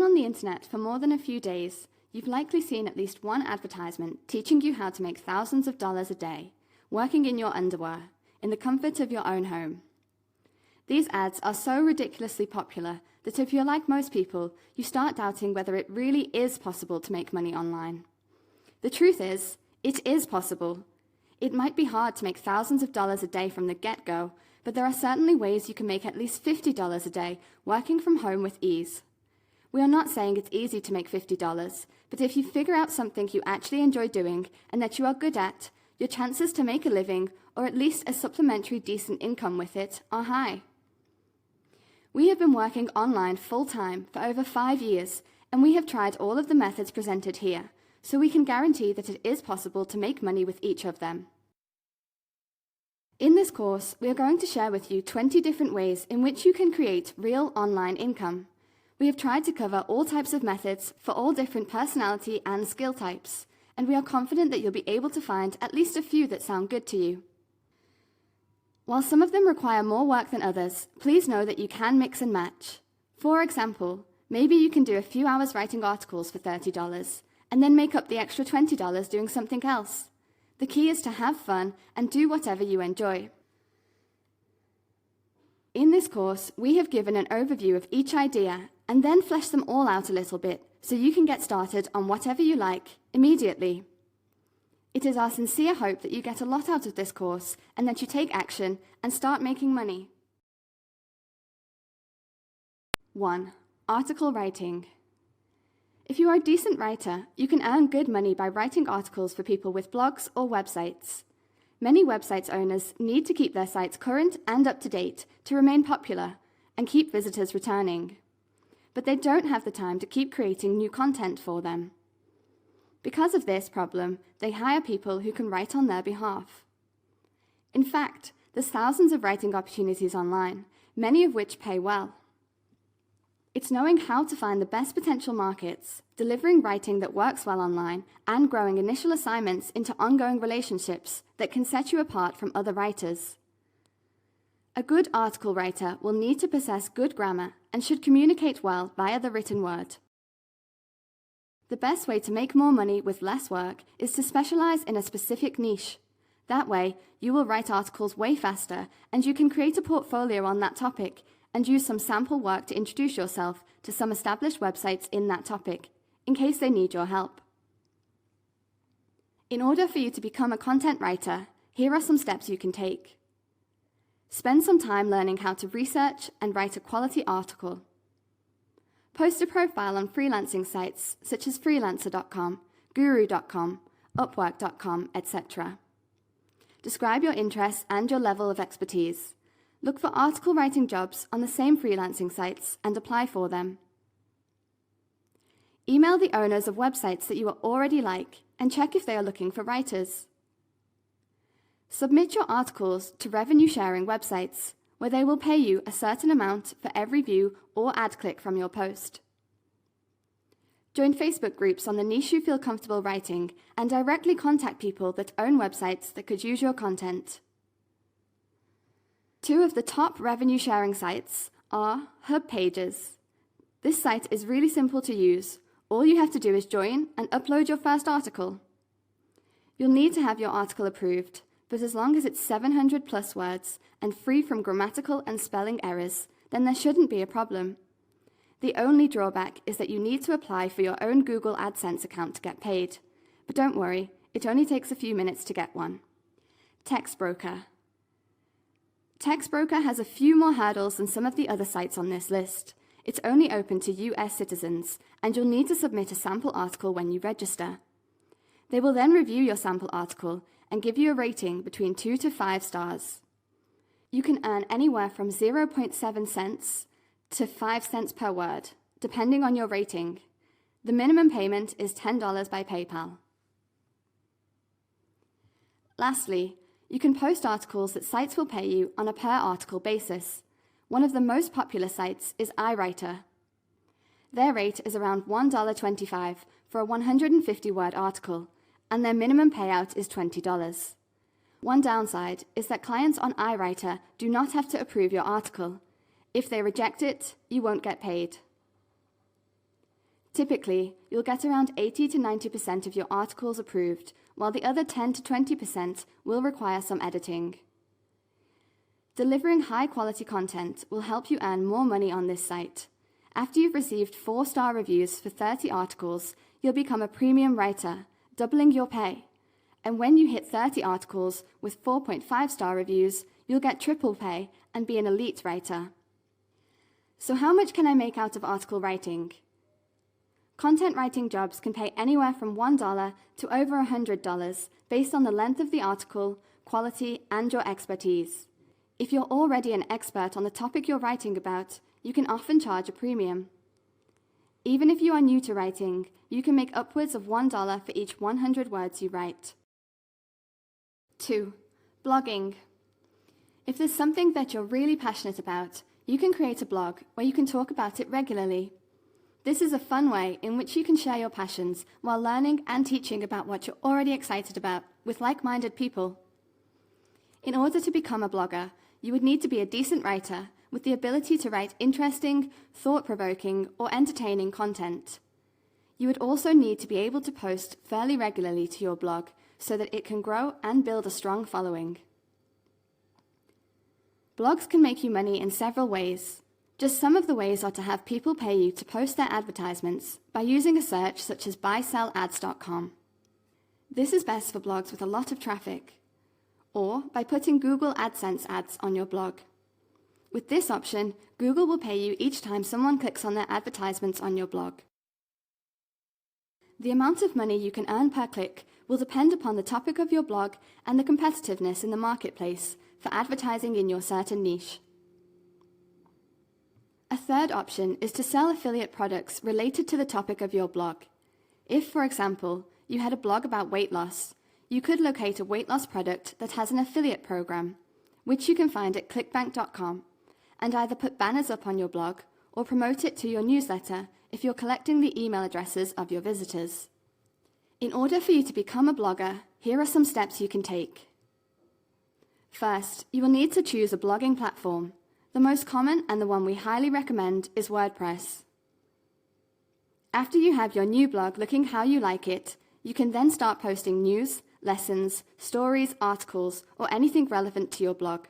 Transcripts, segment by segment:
on the internet for more than a few days, you've likely seen at least one advertisement teaching you how to make thousands of dollars a day, working in your underwear, in the comfort of your own home. These ads are so ridiculously popular that if you're like most people, you start doubting whether it really is possible to make money online. The truth is, it is possible. It might be hard to make thousands of dollars a day from the get-go, but there are certainly ways you can make at least $50 a day working from home with ease. We are not saying it's easy to make $50, but if you figure out something you actually enjoy doing and that you are good at, your chances to make a living, or at least a supplementary decent income with it, are high. We have been working online full-time for over 5 years, and we have tried all of the methods presented here, so we can guarantee that it is possible to make money with each of them. In this course, we are going to share with you 20 different ways in which you can create real online income. We have tried to cover all types of methods for all different personality and skill types, and we are confident that you'll be able to find at least a few that sound good to you. While some of them require more work than others, please know that you can mix and match. For example, maybe you can do a few hours writing articles for $30, and then make up the extra $20 doing something else. The key is to have fun and do whatever you enjoy. In this course, we have given an overview of each idea and then fleshed them all out a little bit so you can get started on whatever you like immediately. It is our sincere hope that you get a lot out of this course and that you take action and start making money. 1. Article writing. If you are a decent writer, you can earn good money by writing articles for people with blogs or websites. Many websites owners need to keep their sites current and up to date to remain popular and keep visitors returning. But they don't have the time to keep creating new content for them. Because of this problem, they hire people who can write on their behalf. In fact, there's thousands of writing opportunities online, many of which pay well. It's knowing how to find the best potential markets, delivering writing that works well online, and growing initial assignments into ongoing relationships that can set you apart from other writers. A good article writer will need to possess good grammar and should communicate well via the written word. The best way to make more money with less work is to specialize in a specific niche. That way, you will write articles way faster, and you can create a portfolio on that topic and use some sample work to introduce yourself to some established websites in that topic, in case they need your help. In order for you to become a content writer, here are some steps you can take. Spend some time learning how to research and write a quality article. Post a profile on freelancing sites such as freelancer.com, guru.com, upwork.com, etc. Describe your interests and your level of expertise. Look for article writing jobs on the same freelancing sites and apply for them. Email the owners of websites that you already like and check if they are looking for writers. Submit your articles to revenue-sharing websites, where they will pay you a certain amount for every view or ad click from your post. Join Facebook groups on the niche you feel comfortable writing and directly contact people that own websites that could use your content. 2 of the top revenue-sharing sites are HubPages. This site is really simple to use. All you have to do is join and upload your first article. You'll need to have your article approved, but as long as it's 700 plus words and free from grammatical and spelling errors, then there shouldn't be a problem. The only drawback is that you need to apply for your own Google AdSense account to get paid. But don't worry, it only takes a few minutes to get one. TextBroker. TextBroker has a few more hurdles than some of the other sites on this list. It's only open to US citizens, and you'll need to submit a sample article when you register. They will then review your sample article and give you a rating between 2 to 5 stars. You can earn anywhere from 0.7 cents to 5 cents per word, depending on your rating. The minimum payment is $10 by PayPal. Lastly, you can post articles that sites will pay you on a per-article basis. One of the most popular sites is iWriter. Their rate is around $1.25 for a 150-word article, and their minimum payout is $20. One downside is that clients on iWriter do not have to approve your article. If they reject it, you won't get paid. Typically, you'll get around 80 to 90% of your articles approved, while the other 10 to 20% will require some editing. Delivering high-quality content will help you earn more money on this site. After you've received 4-star reviews for 30 articles, you'll become a premium writer, doubling your pay. And when you hit 30 articles with 4.5-star reviews, you'll get triple pay and be an elite writer. So how much can I make out of article writing? Content writing jobs can pay anywhere from $1 to over $100 based on the length of the article, quality, and your expertise. If you're already an expert on the topic you're writing about, you can often charge a premium. Even if you are new to writing, you can make upwards of $1 for each 100 words you write. 2. Blogging. If there's something that you're really passionate about, you can create a blog where you can talk about it regularly. This is a fun way in which you can share your passions while learning and teaching about what you're already excited about with like-minded people. In order to become a blogger, you would need to be a decent writer with the ability to write interesting, thought-provoking, or entertaining content. You would also need to be able to post fairly regularly to your blog so that it can grow and build a strong following. Blogs can make you money in several ways. Just some of the ways are to have people pay you to post their advertisements by using a search such as buy-sell-ads.com. This is best for blogs with a lot of traffic, or by putting Google AdSense ads on your blog. With this option, Google will pay you each time someone clicks on their advertisements on your blog. The amount of money you can earn per click will depend upon the topic of your blog and the competitiveness in the marketplace for advertising in your certain niche. A third option is to sell affiliate products related to the topic of your blog. If, for example, you had a blog about weight loss, you could locate a weight loss product that has an affiliate program, which you can find at clickbank.com, and either put banners up on your blog or promote it to your newsletter if you're collecting the email addresses of your visitors. In order for you to become a blogger, here are some steps you can take. First, you will need to choose a blogging platform. The most common and the one we highly recommend is WordPress. After you have your new blog looking how you like it, you can then start posting news, lessons, stories, articles, or anything relevant to your blog.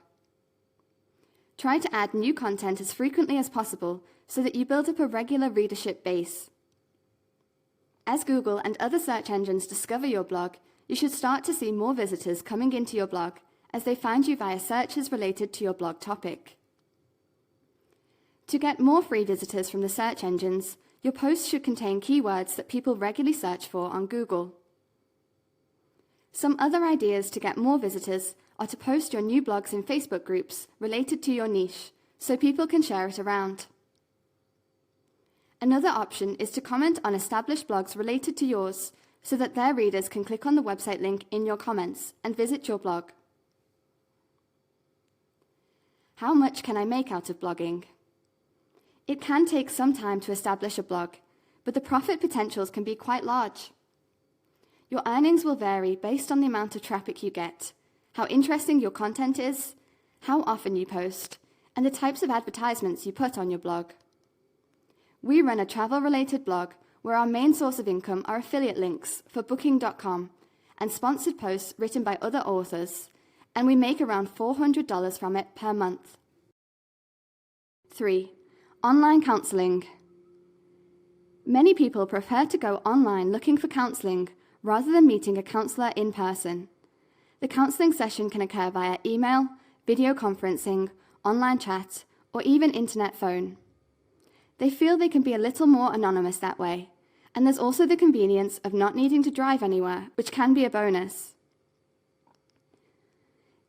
Try to add new content as frequently as possible so that you build up a regular readership base. As Google and other search engines discover your blog, you should start to see more visitors coming into your blog as they find you via searches related to your blog topic. To get more free visitors from the search engines, your posts should contain keywords that people regularly search for on Google. Some other ideas to get more visitors are to post your new blogs in Facebook groups related to your niche, so people can share it around. Another option is to comment on established blogs related to yours, so that their readers can click on the website link in your comments and visit your blog. How much can I make out of blogging? It can take some time to establish a blog, but the profit potentials can be quite large. Your earnings will vary based on the amount of traffic you get, how interesting your content is, how often you post, and the types of advertisements you put on your blog. We run a travel-related blog where our main source of income are affiliate links for Booking.com and sponsored posts written by other authors, and we make around $400 from it per month. 3. Online counseling. Many people prefer to go online looking for counseling rather than meeting a counselor in person. The counseling session can occur via email, video conferencing, online chat, or even internet phone. They feel they can be a little more anonymous that way, and there's also the convenience of not needing to drive anywhere, which can be a bonus.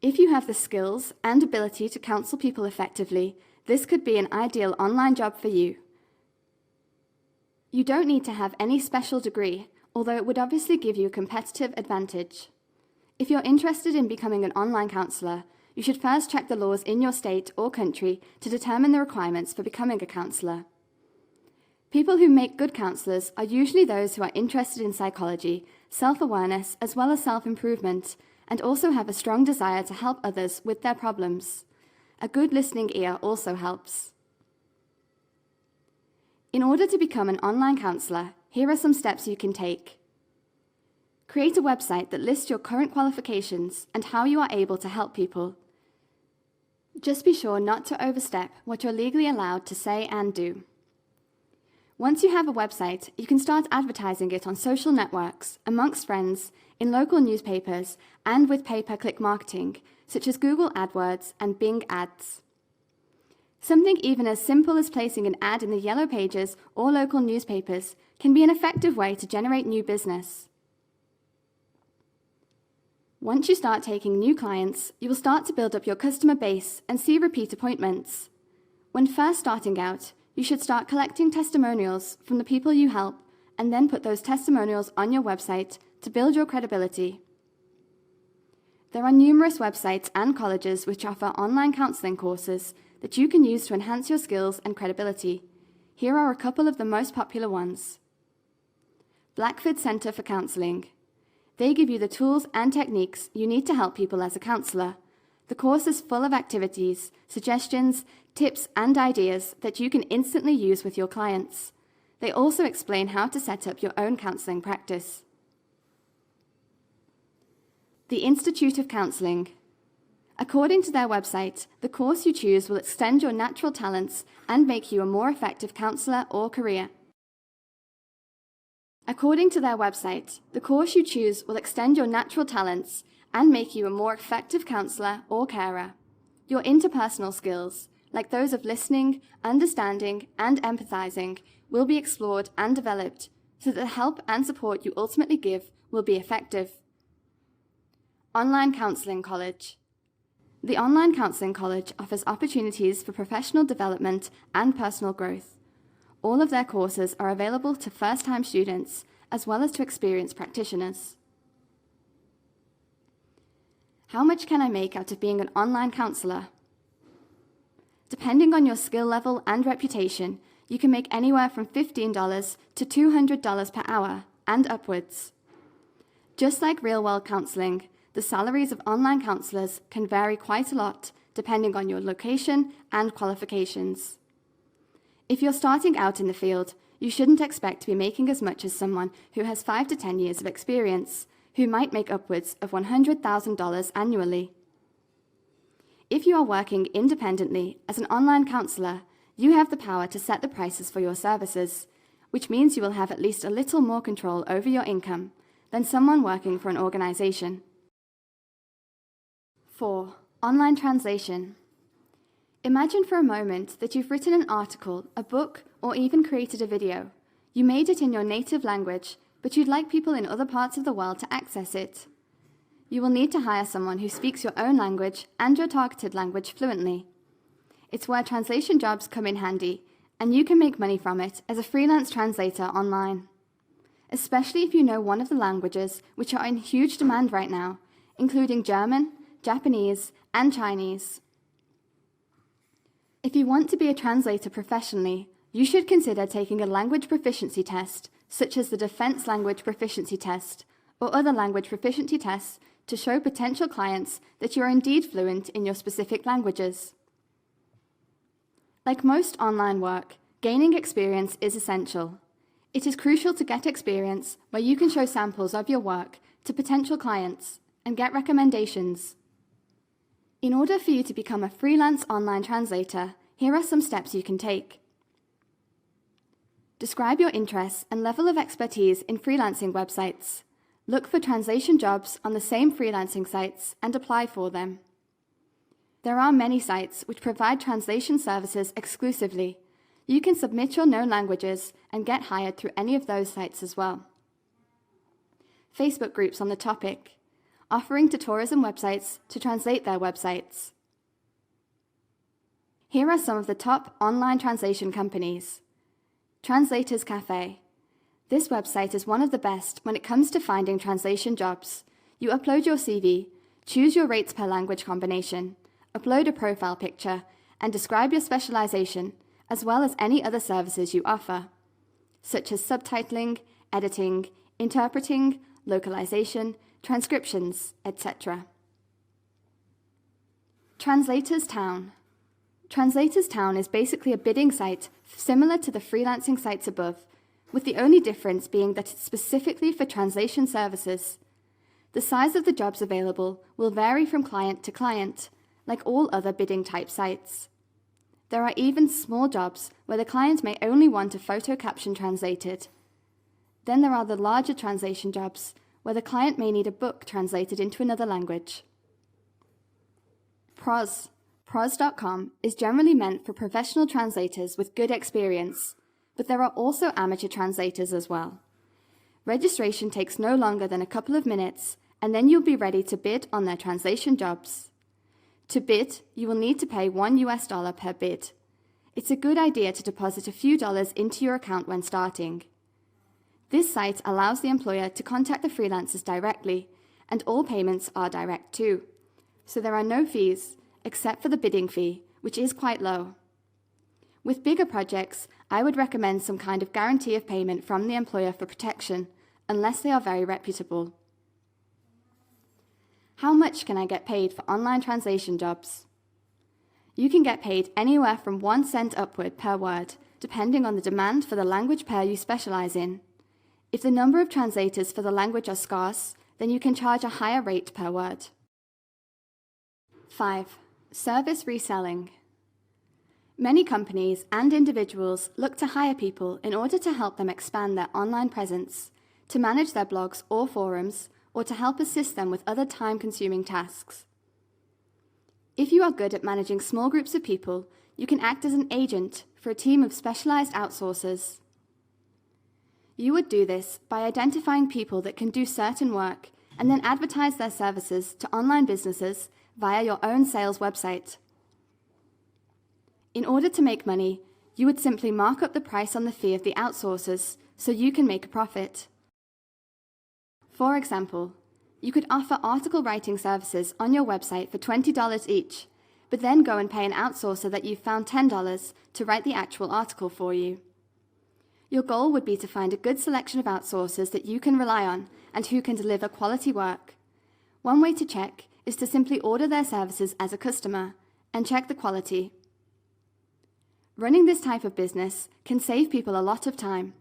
If you have the skills and ability to counsel people effectively, this could be an ideal online job for you. You don't need to have any special degree, although it would obviously give you a competitive advantage. If you're interested in becoming an online counselor, you should first check the laws in your state or country to determine the requirements for becoming a counselor. People who make good counselors are usually those who are interested in psychology, self-awareness, as well as self-improvement, and also have a strong desire to help others with their problems. A good listening ear also helps. In order to become an online counselor, here are some steps you can take. Create a website that lists your current qualifications and how you are able to help people. Just be sure not to overstep what you're legally allowed to say and do. Once you have a website, you can start advertising it on social networks, amongst friends, in local newspapers, and with pay-per-click marketing, such as Google AdWords and Bing Ads. Something even as simple as placing an ad in the Yellow Pages or local newspapers can be an effective way to generate new business. Once you start taking new clients, you will start to build up your customer base and see repeat appointments. When first starting out, you should start collecting testimonials from the people you help and then put those testimonials on your website to build your credibility. There are numerous websites and colleges which offer online counseling courses that you can use to enhance your skills and credibility. Here are a couple of the most popular ones. Blackford Centre for Counseling. They give you the tools and techniques you need to help people as a counsellor. The course is full of activities, suggestions, tips, and ideas that you can instantly use with your clients. They also explain how to set up your own counselling practice. The Institute of Counselling. According to their website, the course you choose will extend your natural talents and make you a more effective counsellor or career. According to their website, the course you choose will extend your natural talents and make you a more effective counsellor or carer. Your interpersonal skills, like those of listening, understanding, and empathizing, will be explored and developed so that the help and support you ultimately give will be effective. Online Counseling College. The Online Counseling College offers opportunities for professional development and personal growth. All of their courses are available to first-time students as well as to experienced practitioners. How much can I make out of being an online counsellor? Depending on your skill level and reputation, you can make anywhere from $15 to $200 per hour and upwards. Just like real-world counselling, the salaries of online counsellors can vary quite a lot depending on your location and qualifications. If you're starting out in the field, you shouldn't expect to be making as much as someone who has 5 to 10 years of experience, who might make upwards of $100,000 annually. If you are working independently as an online counsellor, you have the power to set the prices for your services, which means you will have at least a little more control over your income than someone working for an organisation. 4. Online translation. Imagine for a moment that you've written an article, a book, or even created a video. You made it in your native language, but you'd like people in other parts of the world to access it. You will need to hire someone who speaks your own language and your targeted language fluently. It's where translation jobs come in handy, and you can make money from it as a freelance translator online. Especially if you know one of the languages which are in huge demand right now, including German, Japanese, and Chinese. If you want to be a translator professionally, you should consider taking a language proficiency test, such as the Defense Language Proficiency Test, or other language proficiency tests to show potential clients that you are indeed fluent in your specific languages. Like most online work, gaining experience is essential. It is crucial to get experience where you can show samples of your work to potential clients and get recommendations. In order for you to become a freelance online translator, here are some steps you can take. Describe your interests and level of expertise in freelancing websites. Look for translation jobs on the same freelancing sites and apply for them. There are many sites which provide translation services exclusively. You can submit your known languages and get hired through any of those sites as well. Facebook groups on the topic, offering to tourism websites to translate their websites. Here are some of the top online translation companies. Translators Cafe. This website is one of the best when it comes to finding translation jobs. You upload your CV, choose your rates per language combination, upload a profile picture, and describe your specialization, as well as any other services you offer, such as subtitling, editing, interpreting, localization, transcriptions, etc. Translators Town. Translators Town is basically a bidding site similar to the freelancing sites above, with the only difference being that it's specifically for translation services. The size of the jobs available will vary from client to client, like all other bidding type sites. There are even small jobs where the client may only want a photo caption translated. Then there are the larger translation jobs, where the client may need a book translated into another language. Prose. Prose.com is generally meant for professional translators with good experience, but there are also amateur translators as well. Registration takes no longer than a couple of minutes, and then you'll be ready to bid on their translation jobs. To bid, you will need to pay $1 per bid. It's a good idea to deposit a few dollars into your account when starting. This site allows the employer to contact the freelancers directly, and all payments are direct too. So there are no fees, except for the bidding fee, which is quite low. With bigger projects, I would recommend some kind of guarantee of payment from the employer for protection, unless they are very reputable. How much can I get paid for online translation jobs? You can get paid anywhere from 1 cent upward per word, depending on the demand for the language pair you specialize in. If the number of translators for the language are scarce, then you can charge a higher rate per word. 5. Service reselling. Many companies and individuals look to hire people in order to help them expand their online presence, to manage their blogs or forums, or to help assist them with other time-consuming tasks. If you are good at managing small groups of people, you can act as an agent for a team of specialized outsourcers. You would do this by identifying people that can do certain work and then advertise their services to online businesses via your own sales website. In order to make money, you would simply mark up the price on the fee of the outsourcers so you can make a profit. For example, you could offer article writing services on your website for $20 each, but then go and pay an outsourcer that you've found $10 to write the actual article for you. Your goal would be to find a good selection of outsourcers that you can rely on and who can deliver quality work. One way to check is to simply order their services as a customer and check the quality. Running this type of business can save people a lot of time.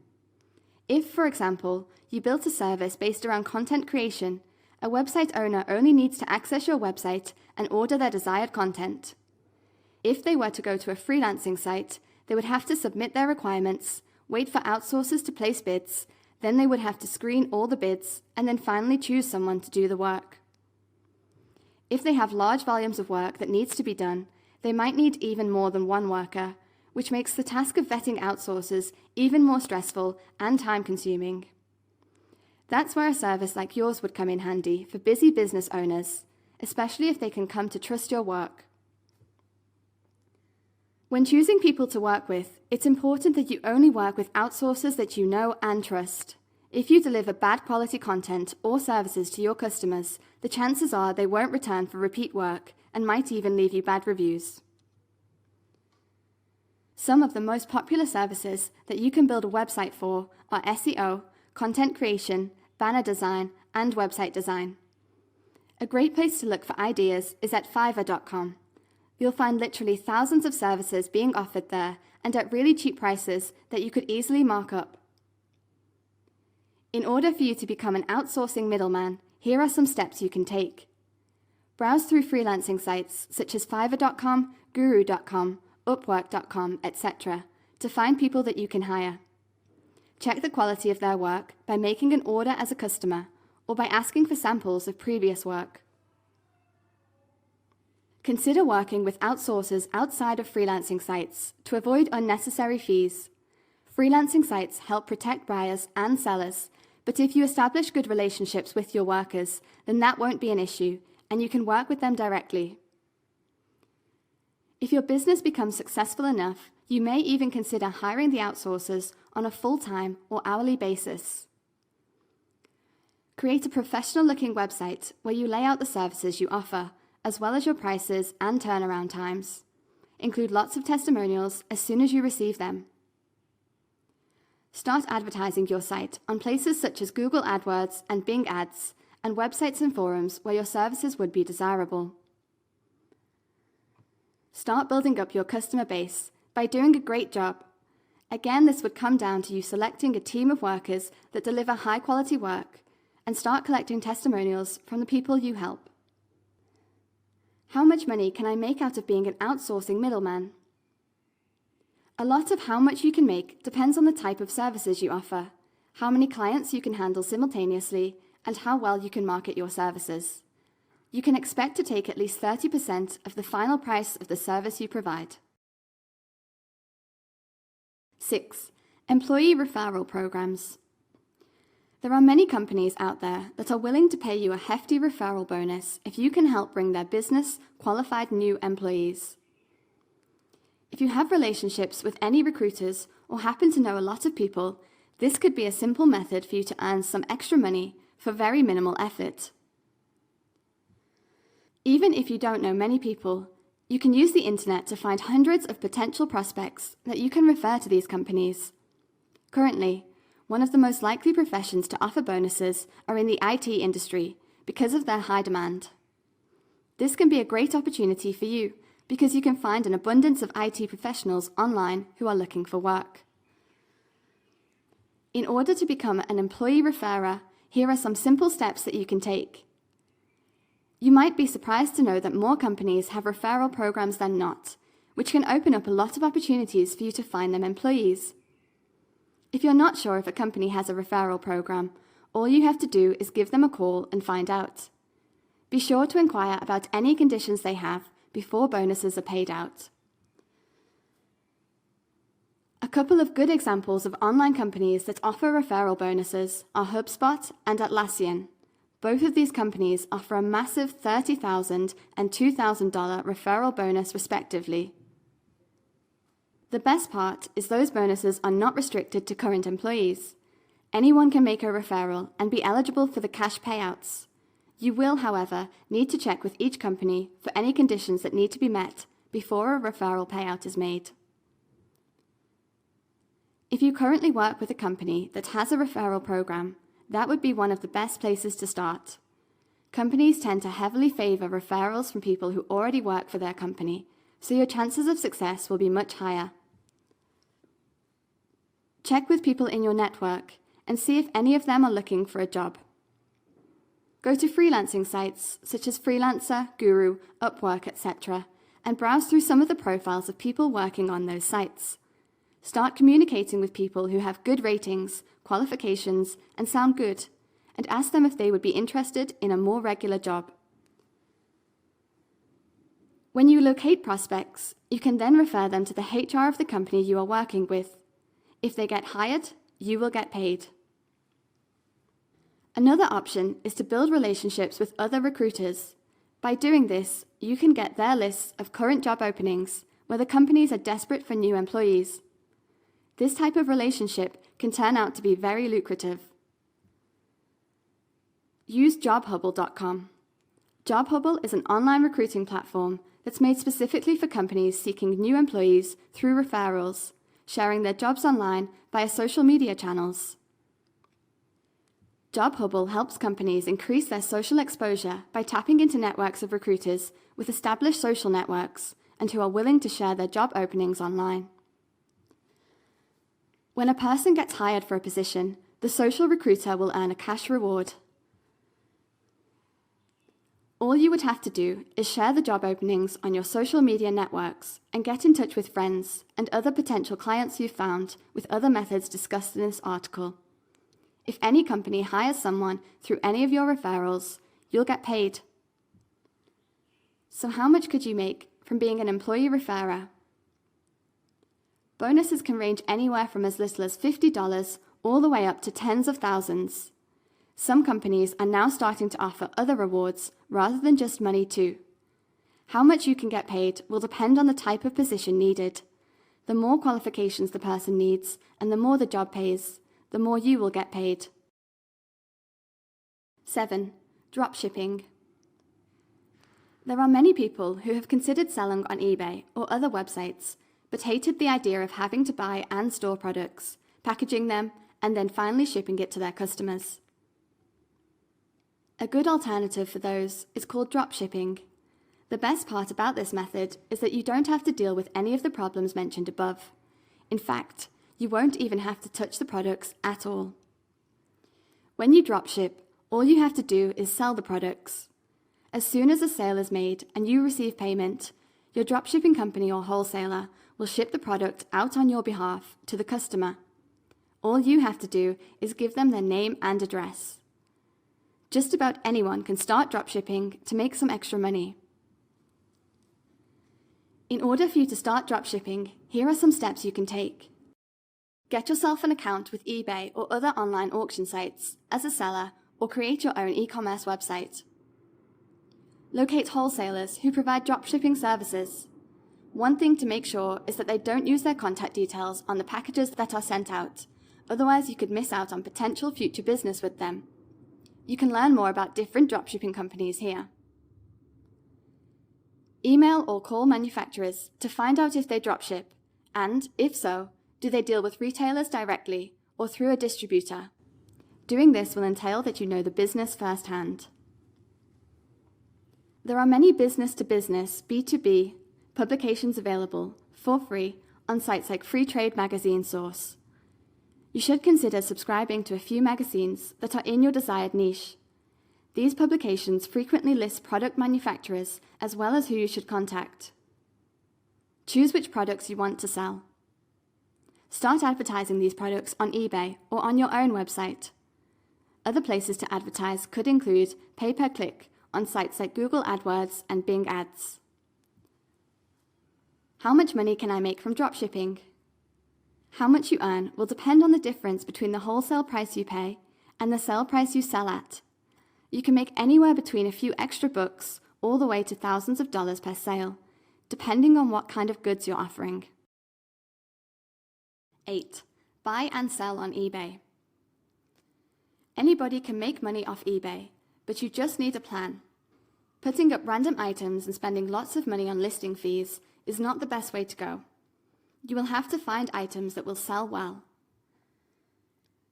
If, for example, you built a service based around content creation, a website owner only needs to access your website and order their desired content. If they were to go to a freelancing site, they would have to submit their requirements, wait for outsourcers to place bids, then they would have to screen all the bids, and then finally choose someone to do the work. If they have large volumes of work that needs to be done, they might need even more than one worker, which makes the task of vetting outsourcers even more stressful and time-consuming. That's where a service like yours would come in handy for busy business owners, especially if they can come to trust your work. When choosing people to work with, it's important that you only work with outsourcers that you know and trust. If you deliver bad quality content or services to your customers, the chances are they won't return for repeat work and might even leave you bad reviews. Some of the most popular services that you can build a website for are SEO, content creation, banner design, and website design. A great place to look for ideas is at Fiverr.com. You'll find literally thousands of services being offered there and at really cheap prices that you could easily mark up. In order for you to become an outsourcing middleman, here are some steps you can take. Browse through freelancing sites such as Fiverr.com, Guru.com, Upwork.com, etc. to find people that you can hire. Check the quality of their work by making an order as a customer or by asking for samples of previous work. Consider working with outsourcers outside of freelancing sites to avoid unnecessary fees. Freelancing sites help protect buyers and sellers, but if you establish good relationships with your workers, then that won't be an issue, and you can work with them directly. If your business becomes successful enough, you may even consider hiring the outsourcers on a full-time or hourly basis. Create a professional-looking website where you lay out the services you offer, as well as your prices and turnaround times. Include lots of testimonials as soon as you receive them. Start advertising your site on places such as Google AdWords and Bing Ads, and websites and forums where your services would be desirable. Start building up your customer base by doing a great job. Again, this would come down to you selecting a team of workers that deliver high-quality work and start collecting testimonials from the people you help. How much money can I make out of being an outsourcing middleman? A lot of how much you can make depends on the type of services you offer, how many clients you can handle simultaneously, and how well you can market your services. You can expect to take at least 30% of the final price of the service you provide. 6. Employee referral programs. There are many companies out there that are willing to pay you a hefty referral bonus if you can help bring their business qualified new employees. If you have relationships with any recruiters or happen to know a lot of people, this could be a simple method for you to earn some extra money for very minimal effort. Even if you don't know many people, you can use the internet to find hundreds of potential prospects that you can refer to these companies. Currently, one of the most likely professions to offer bonuses are in the IT industry because of their high demand. This can be a great opportunity for you because you can find an abundance of IT professionals online who are looking for work. In order to become an employee referrer, here are some simple steps that you can take. You might be surprised to know that more companies have referral programs than not, which can open up a lot of opportunities for you to find them employees. If you're not sure if a company has a referral program, all you have to do is give them a call and find out. Be sure to inquire about any conditions they have before bonuses are paid out. A couple of good examples of online companies that offer referral bonuses are HubSpot and Atlassian. Both of these companies offer a massive $30,000 and $2,000 referral bonus respectively. The best part is those bonuses are not restricted to current employees. Anyone can make a referral and be eligible for the cash payouts. You will, however, need to check with each company for any conditions that need to be met before a referral payout is made. If you currently work with a company that has a referral program, that would be one of the best places to start. Companies tend to heavily favor referrals from people who already work for their company, so your chances of success will be much higher. Check with people in your network and see if any of them are looking for a job. Go to freelancing sites such as Freelancer, Guru, Upwork, etc., and browse through some of the profiles of people working on those sites. Start communicating with people who have good ratings, qualifications, and sound good, and ask them if they would be interested in a more regular job. When you locate prospects, you can then refer them to the HR of the company you are working with. If they get hired, you will get paid. Another option is to build relationships with other recruiters. By doing this, you can get their lists of current job openings where the companies are desperate for new employees. This type of relationship can turn out to be very lucrative. Use jobhubble.com. Jobhubble is an online recruiting platform that's made specifically for companies seeking new employees through referrals, sharing their jobs online via social media channels. Jobhubble helps companies increase their social exposure by tapping into networks of recruiters with established social networks and who are willing to share their job openings online. When a person gets hired for a position, the social recruiter will earn a cash reward. All you would have to do is share the job openings on your social media networks and get in touch with friends and other potential clients you've found with other methods discussed in this article. If any company hires someone through any of your referrals, you'll get paid. So how much could you make from being an employee referrer? Bonuses can range anywhere from as little as $50 all the way up to tens of thousands. Some companies are now starting to offer other rewards rather than just money too. How much you can get paid will depend on the type of position needed. The more qualifications the person needs and the more the job pays, the more you will get paid. 7. Dropshipping. There are many people who have considered selling on eBay or other websites, but hated the idea of having to buy and store products, packaging them, and then finally shipping it to their customers. A good alternative for those is called dropshipping. The best part about this method is that you don't have to deal with any of the problems mentioned above. In fact, You won't even have to touch the products at all. When you dropship, all you have to do is sell the products. As soon as a sale is made and you receive payment, your dropshipping company or wholesaler will ship the product out on your behalf to the customer. All you have to do is give them their name and address. Just about anyone can start dropshipping to make some extra money. In order for you to start dropshipping, here are some steps you can take. Get yourself an account with eBay or other online auction sites as a seller, or create your own e-commerce website. Locate wholesalers who provide dropshipping services. One thing to make sure is that they don't use their contact details on the packages that are sent out, otherwise you could miss out on potential future business with them. You can learn more about different dropshipping companies here. Email or call manufacturers to find out if they dropship, and, if so, do they deal with retailers directly or through a distributor? Doing this will entail that you know the business firsthand. There are many business-to-business, B2B, publications available, for free, on sites like Free Trade Magazine Source. You should consider subscribing to a few magazines that are in your desired niche. These publications frequently list product manufacturers as well as who you should contact. Choose which products you want to sell. Start advertising these products on eBay or on your own website. Other places to advertise could include pay-per-click on sites like Google AdWords and Bing Ads. How much money can I make from dropshipping? How much you earn will depend on the difference between the wholesale price you pay and the sale price you sell at. You can make anywhere between a few extra bucks all the way to thousands of dollars per sale, depending on what kind of goods you're offering. 8. Buy and sell on eBay. Anybody can make money off eBay, but you just need a plan. Putting up random items and spending lots of money on listing fees is not the best way to go. You will have to find items that will sell well.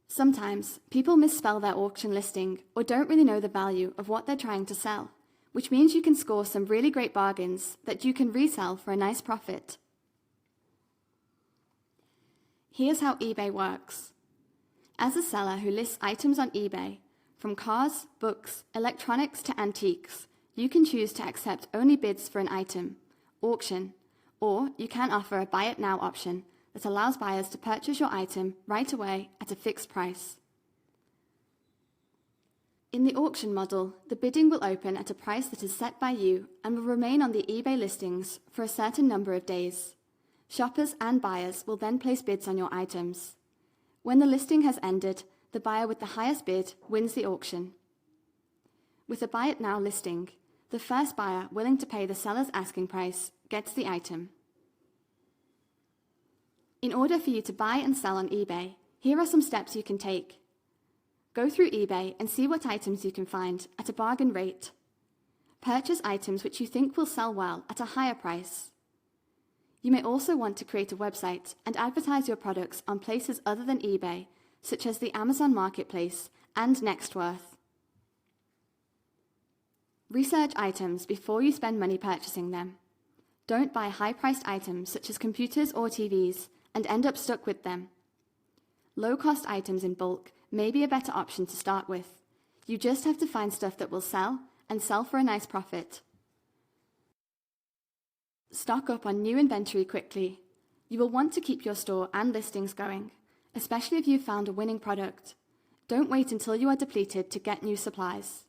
Sometimes people misspell their auction listing or don't really know the value of what they're trying to sell, which means you can score some really great bargains that you can resell for a nice profit. Here's how eBay works. As a seller who lists items on eBay, from cars, books, electronics to antiques, you can choose to accept only bids for an item, auction, or you can offer a buy it now option that allows buyers to purchase your item right away at a fixed price. In the auction model, the bidding will open at a price that is set by you and will remain on the eBay listings for a certain number of days. Shoppers and buyers will then place bids on your items. When the listing has ended, the buyer with the highest bid wins the auction. With a buy it now listing, the first buyer willing to pay the seller's asking price gets the item. In order for you to buy and sell on eBay, here are some steps you can take. Go through eBay and see what items you can find at a bargain rate. Purchase items which you think will sell well at a higher price. You may also want to create a website and advertise your products on places other than eBay, such as the Amazon Marketplace and Nextworth. Research items before you spend money purchasing them. Don't buy high-priced items such as computers or TVs and end up stuck with them. Low-cost items in bulk may be a better option to start with. You just have to find stuff that will sell and sell for a nice profit. Stock up on new inventory quickly. You will want to keep your store and listings going, especially if you've found a winning product. Don't wait until you are depleted to get new supplies.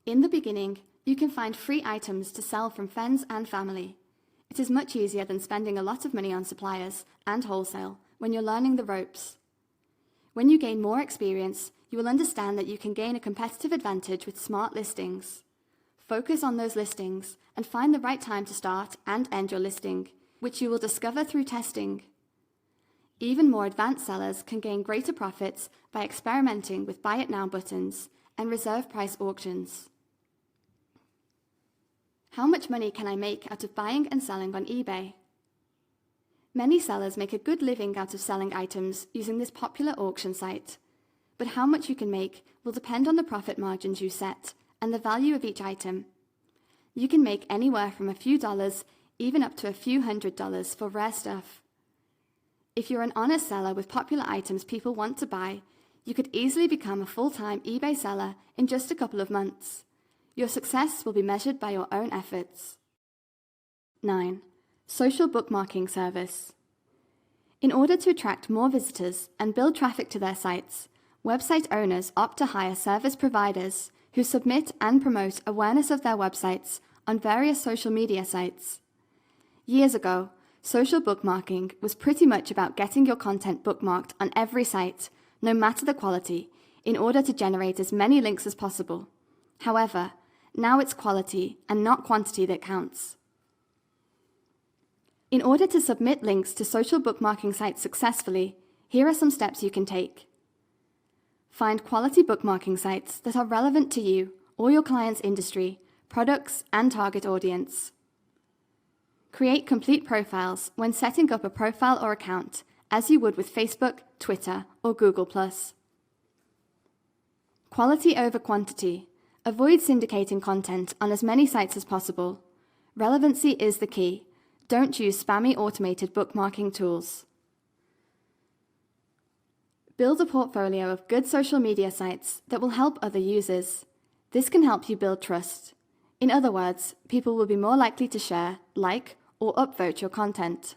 In the beginning, you can find free items to sell from friends and family. It is much easier than spending a lot of money on suppliers and wholesale when you're learning the ropes. When you gain more experience, you will understand that you can gain a competitive advantage with smart listings. Focus on those listings and find the right time to start and end your listing, which you will discover through testing. Even more advanced sellers can gain greater profits by experimenting with Buy It Now buttons and reserve price auctions. How much money can I make out of buying and selling on eBay? Many sellers make a good living out of selling items using this popular auction site, but how much you can make will depend on the profit margins you set and the value of each item. You can make anywhere from a few dollars, even up to a few $100s for rare stuff. If you're an honest seller with popular items people want to buy, you could easily become a full-time eBay seller in just a couple of months. Your success will be measured by your own efforts. 9. Social bookmarking service. In order to attract more visitors and build traffic to their sites, website owners opt to hire service providers who submit and promote awareness of their websites on various social media sites. Years ago, social bookmarking was pretty much about getting your content bookmarked on every site, no matter the quality, in order to generate as many links as possible. However, now it's quality and not quantity that counts. In order to submit links to social bookmarking sites successfully, here are some steps you can take. Find quality bookmarking sites that are relevant to you or your client's industry, products, and target audience. Create complete profiles when setting up a profile or account, as you would with Facebook, Twitter, or Google+. Quality over quantity. Avoid syndicating content on as many sites as possible. Relevancy is the key. Don't use spammy automated bookmarking tools. Build a portfolio of good social media sites that will help other users. This can help you build trust. In other words, people will be more likely to share, like, or upvote your content.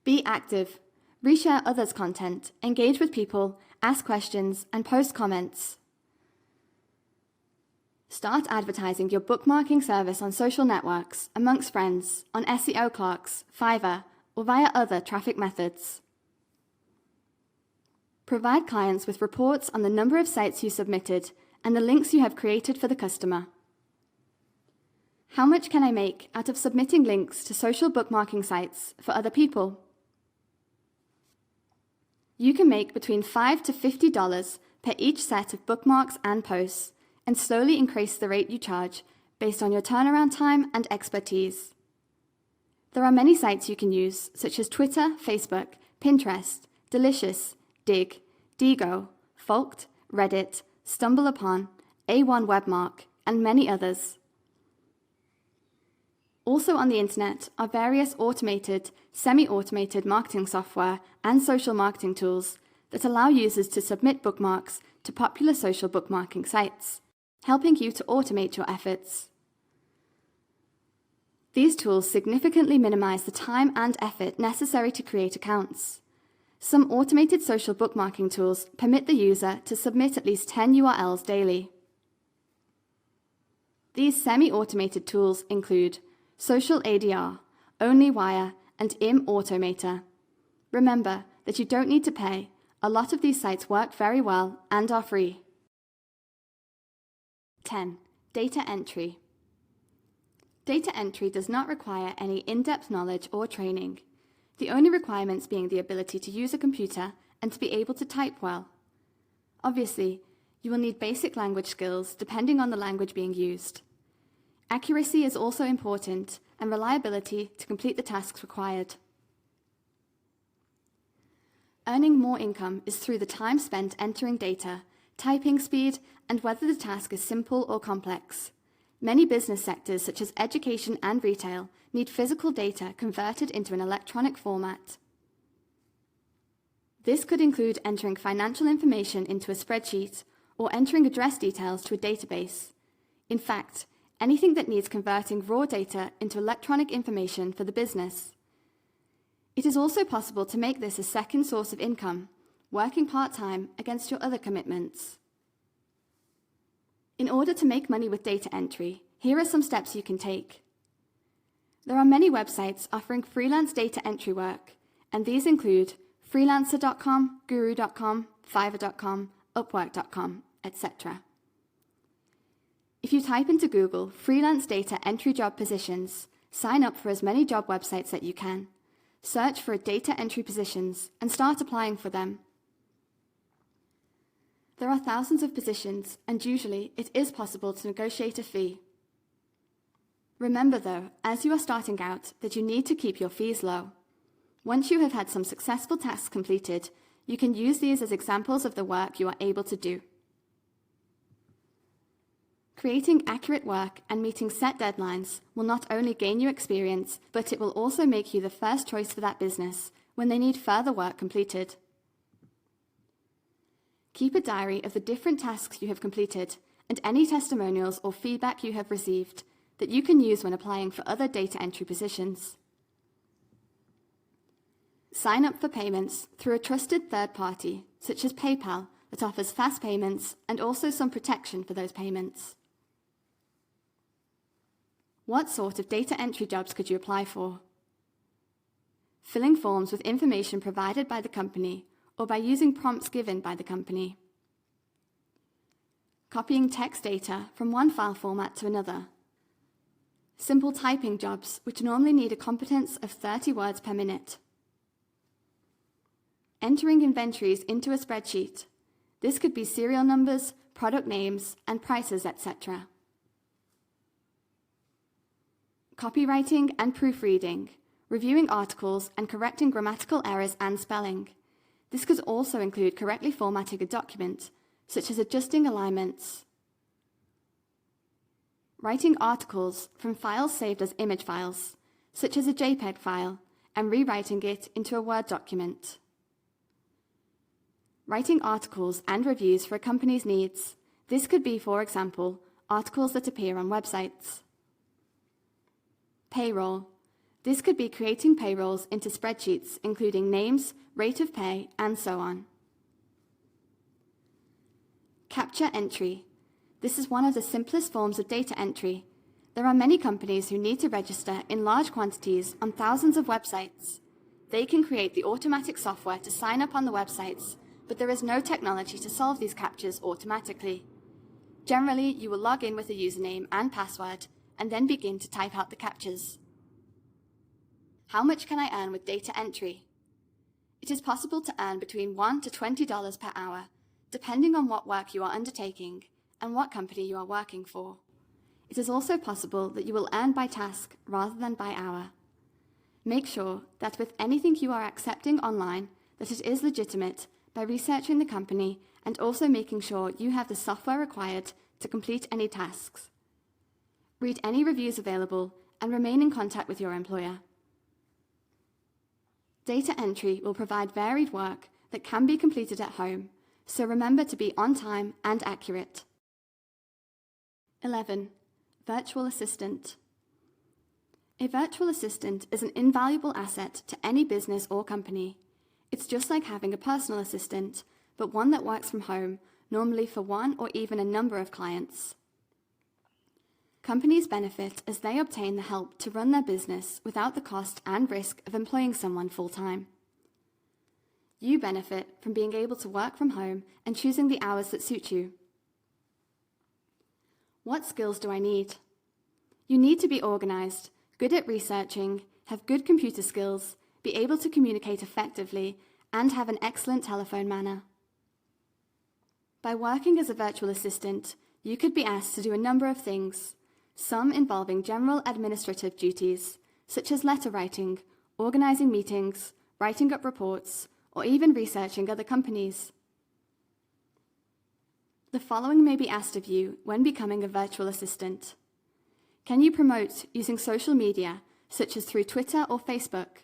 Be active. Reshare others' content, engage with people, ask questions, and post comments. Start advertising your bookmarking service on social networks, amongst friends, on SEO Clerks, Fiverr, or via other traffic methods. Provide clients with reports on the number of sites you submitted and the links you have created for the customer. How much can I make out of submitting links to social bookmarking sites for other people? You can make between $5 to $50 per each set of bookmarks and posts, and slowly increase the rate you charge based on your turnaround time and expertise. There are many sites you can use, such as Twitter, Facebook, Pinterest, Delicious, Dig, Diigo, Folkt, Reddit, StumbleUpon, A1 Webmark, and many others. Also on the internet are various automated, semi-automated marketing software and social marketing tools that allow users to submit bookmarks to popular social bookmarking sites, helping you to automate your efforts. These tools significantly minimize the time and effort necessary to create accounts. Some automated social bookmarking tools permit the user to submit at least 10 URLs daily. These semi-automated tools include Social ADR, OnlyWire, and IM Automator. Remember that you don't need to pay. A lot of these sites work very well and are free. 10. Data entry. Data entry does not require any in-depth knowledge or training, the only requirements being the ability to use a computer and to be able to type well. Obviously, you will need basic language skills depending on the language being used. Accuracy is also important, and reliability to complete the tasks required. Earning more income is through the time spent entering data, typing speed, and whether the task is simple or complex. Many business sectors, such as education and retail, need physical data converted into an electronic format. This could include entering financial information into a spreadsheet or entering address details to a database. In fact, anything that needs converting raw data into electronic information for the business. It is also possible to make this a second source of income, working part-time against your other commitments. In order to make money with data entry, here are some steps you can take. There are many websites offering freelance data entry work, and these include freelancer.com, guru.com, fiverr.com, upwork.com, etc. If you type into Google freelance data entry job positions, sign up for as many job websites that you can. Search for data entry positions and start applying for them. There are thousands of positions, and usually it is possible to negotiate a fee. Remember though, as you are starting out, that you need to keep your fees low. Once you have had some successful tasks completed, you can use these as examples of the work you are able to do. Creating accurate work and meeting set deadlines will not only gain you experience, but it will also make you the first choice for that business when they need further work completed. Keep a diary of the different tasks you have completed and any testimonials or feedback you have received that you can use when applying for other data entry positions. Sign up for payments through a trusted third party, such as PayPal, that offers fast payments and also some protection for those payments. What sort of data entry jobs could you apply for? Filling forms with information provided by the company or by using prompts given by the company. Copying text data from one file format to another. Simple typing jobs, which normally need a competence of 30 words per minute. Entering inventories into a spreadsheet. This could be serial numbers, product names, and prices, etc. Copywriting and proofreading, reviewing articles and correcting grammatical errors and spelling. This could also include correctly formatting a document, such as adjusting alignments. Writing articles from files saved as image files, such as a JPEG file, and rewriting it into a Word document. Writing articles and reviews for a company's needs. This could be, for example, articles that appear on websites. Payroll. This could be creating payrolls into spreadsheets, including names, rate of pay, and so on. Capture entry. This is one of the simplest forms of data entry. There are many companies who need to register in large quantities on thousands of websites. They can create the automatic software to sign up on the websites, but there is no technology to solve these captures automatically. Generally, you will log in with a username and password and then begin to type out the captures. How much can I earn with data entry? It is possible to earn between $1 to $20 per hour, depending on what work you are undertaking and what company you are working for. It is also possible that you will earn by task rather than by hour. Make sure that with anything you are accepting online, that it is legitimate by researching the company and also making sure you have the software required to complete any tasks. Read any reviews available and remain in contact with your employer. Data entry will provide varied work that can be completed at home, so remember to be on time and accurate. 11. Virtual assistant. A virtual assistant is an invaluable asset to any business or company. It's just like having a personal assistant, but one that works from home, normally for one or even a number of clients. Companies benefit as they obtain the help to run their business without the cost and risk of employing someone full-time. You benefit from being able to work from home and choosing the hours that suit you. What skills do I need? You need to be organized, good at researching, have good computer skills, be able to communicate effectively, and have an excellent telephone manner. By working as a virtual assistant, you could be asked to do a number of things, some involving general administrative duties, such as letter writing, organizing meetings, writing up reports, or even researching other companies. The following may be asked of you when becoming a virtual assistant. Can you promote using social media, such as through Twitter or Facebook?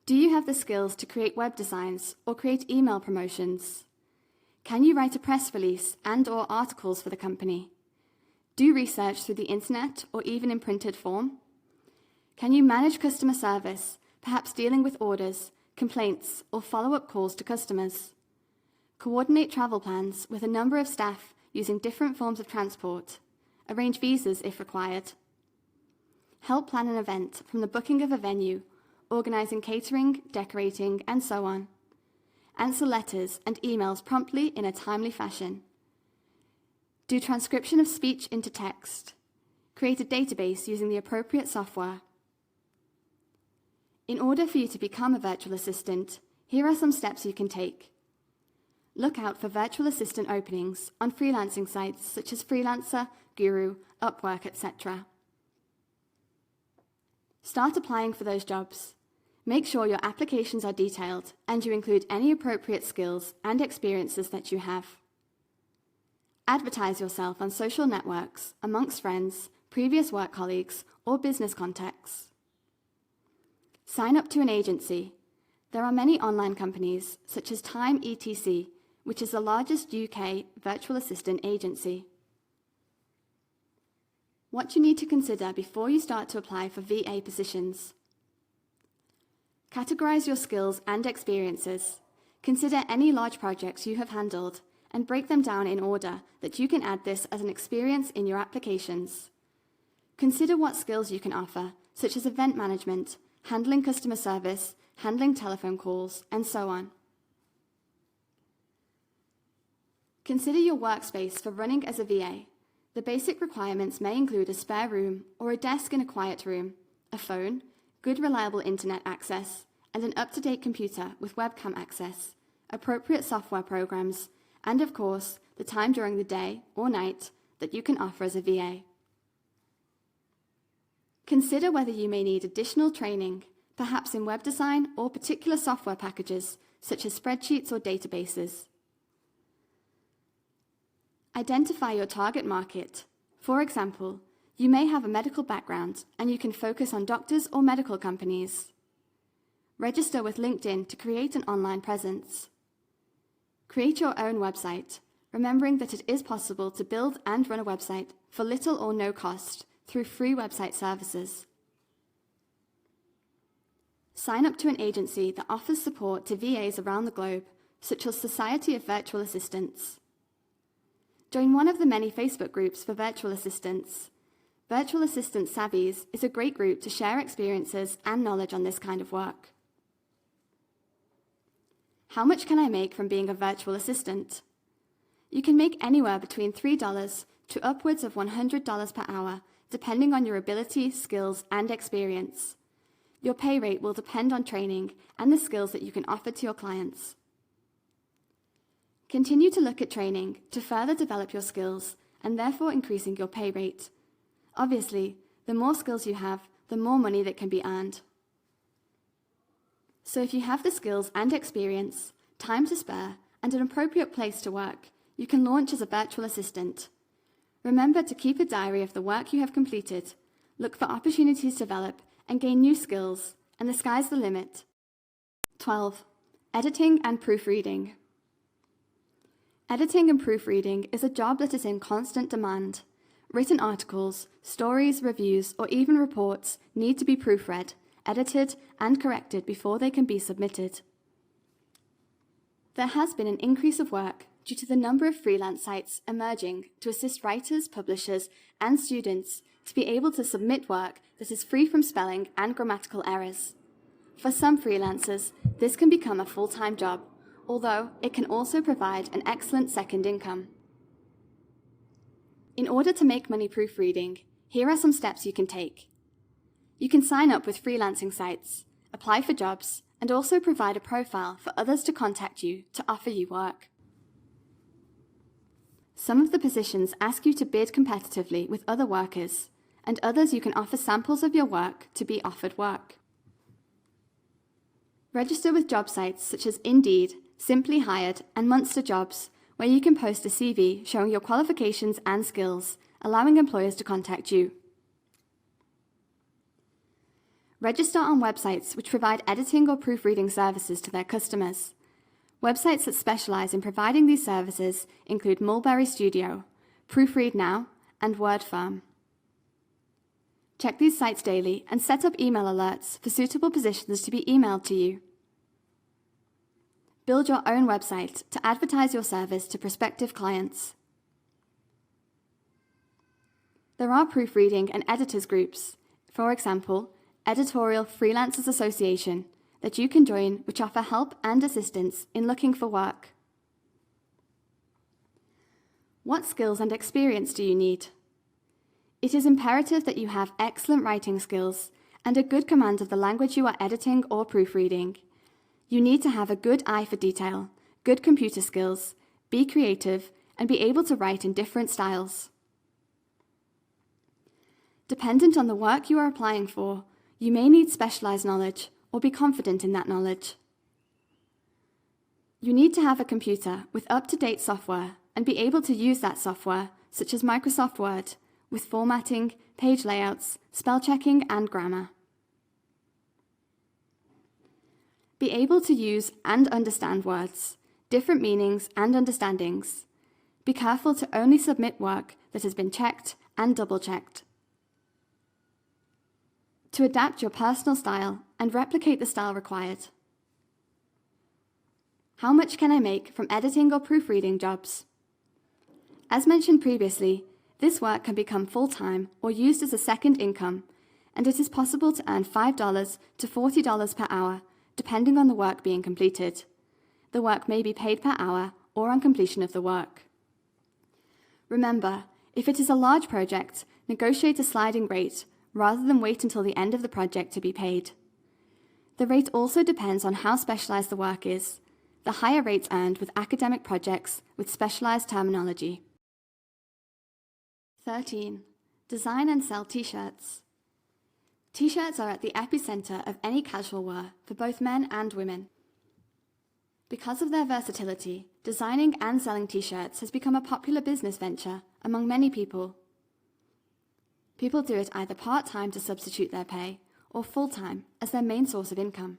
Do you have the skills to create web designs or create email promotions? Can you write a press release and/or articles for the company? Do research through the internet or even in printed form? Can you manage customer service, perhaps dealing with orders, complaints, or follow-up calls to customers? Coordinate travel plans with a number of staff using different forms of transport. Arrange visas if required. Help plan an event from the booking of a venue, organizing catering, decorating, and so on. Answer letters and emails promptly in a timely fashion. Do transcription of speech into text. Create a database using the appropriate software. In order for you to become a virtual assistant, here are some steps you can take. Look out for virtual assistant openings on freelancing sites such as Freelancer, Guru, Upwork, etc. Start applying for those jobs. Make sure your applications are detailed and you include any appropriate skills and experiences that you have. Advertise yourself on social networks, amongst friends, previous work colleagues, or business contacts. Sign up to an agency. There are many online companies, such as Time ETC, which is the largest UK virtual assistant agency. What you need to consider before you start to apply for VA positions. Categorize your skills and experiences. Consider any large projects you have handled and break them down in order that you can add this as an experience in your applications. Consider what skills you can offer, such as event management, handling customer service, handling telephone calls, and so on. Consider your workspace for running as a VA. The basic requirements may include a spare room or a desk in a quiet room, a phone, good reliable internet access, and an up-to-date computer with webcam access, appropriate software programs, and of course, the time during the day or night that you can offer as a VA. Consider whether you may need additional training, perhaps in web design or particular software packages, such as spreadsheets or databases. Identify your target market. For example, you may have a medical background and you can focus on doctors or medical companies. Register with LinkedIn to create an online presence. Create your own website, remembering that it is possible to build and run a website for little or no cost through free website services. Sign up to an agency that offers support to VAs around the globe, such as Society of Virtual Assistants. Join one of the many Facebook groups for virtual assistants. Virtual Assistant Savvies is a great group to share experiences and knowledge on this kind of work. How much can I make from being a virtual assistant? You can make anywhere between $3 to upwards of $100 per hour, depending on your ability, skills, and experience. Your pay rate will depend on training and the skills that you can offer to your clients. Continue to look at training to further develop your skills and therefore increasing your pay rate. Obviously, the more skills you have, the more money that can be earned. So if you have the skills and experience, time to spare, and an appropriate place to work, you can launch as a virtual assistant. Remember to keep a diary of the work you have completed, look for opportunities to develop and gain new skills, and the sky's the limit. 12. Editing and proofreading. Editing and proofreading is a job that is in constant demand. Written articles, stories, reviews, or even reports need to be proofread, edited, and corrected before they can be submitted. There has been an increase of work due to the number of freelance sites emerging to assist writers, publishers, and students to be able to submit work that is free from spelling and grammatical errors. For some freelancers, this can become a full-time job, although it can also provide an excellent second income. In order to make money proofreading, here are some steps you can take. You can sign up with freelancing sites, apply for jobs, and also provide a profile for others to contact you to offer you work. Some of the positions ask you to bid competitively with other workers, and others you can offer samples of your work to be offered work. Register with job sites such as Indeed, Simply Hired, and Monster Jobs, where you can post a CV showing your qualifications and skills, allowing employers to contact you. Register on websites which provide editing or proofreading services to their customers. Websites that specialize in providing these services include Mulberry Studio, Proofread Now, and WordFirm. Check these sites daily and set up email alerts for suitable positions to be emailed to you. Build your own website to advertise your service to prospective clients. There are proofreading and editors groups, for example, Editorial Freelancers Association, that you can join which offer help and assistance in looking for work. What skills and experience do you need? It is imperative that you have excellent writing skills and a good command of the language you are editing or proofreading. You need to have a good eye for detail, good computer skills, be creative, and be able to write in different styles. Dependent on the work you are applying for, you may need specialized knowledge or be confident in that knowledge. You need to have a computer with up-to-date software, and be able to use that software, such as Microsoft Word, with formatting, page layouts, spell checking, and grammar. Be able to use and understand words, different meanings and understandings. Be careful to only submit work that has been checked and double-checked. To adapt your personal style and replicate the style required. How much can I make from editing or proofreading jobs? As mentioned previously, this work can become full-time or used as a second income, and it is possible to earn $5 to $40 per hour, depending on the work being completed. The work may be paid per hour or on completion of the work. Remember, if it is a large project, negotiate a sliding rate rather than wait until the end of the project to be paid. The rate also depends on how specialized the work is. The higher rates earned with academic projects with specialized terminology. 13. Design and sell t-shirts. T-shirts are at the epicenter of any casual wear for both men and women. Because of their versatility, designing and selling t-shirts has become a popular business venture among many people. People do it either part-time to substitute their pay or full-time as their main source of income.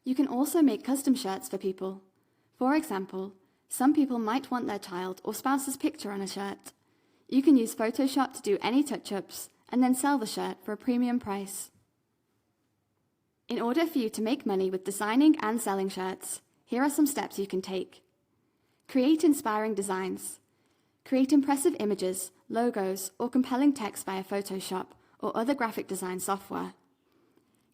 You can also make custom shirts for people. For example, some people might want their child or spouse's picture on a shirt. You can use Photoshop to do any touch-ups and then sell the shirt for a premium price. In order for you to make money with designing and selling shirts, here are some steps you can take. Create inspiring designs. Create impressive images, logos, or compelling text via Photoshop or other graphic design software.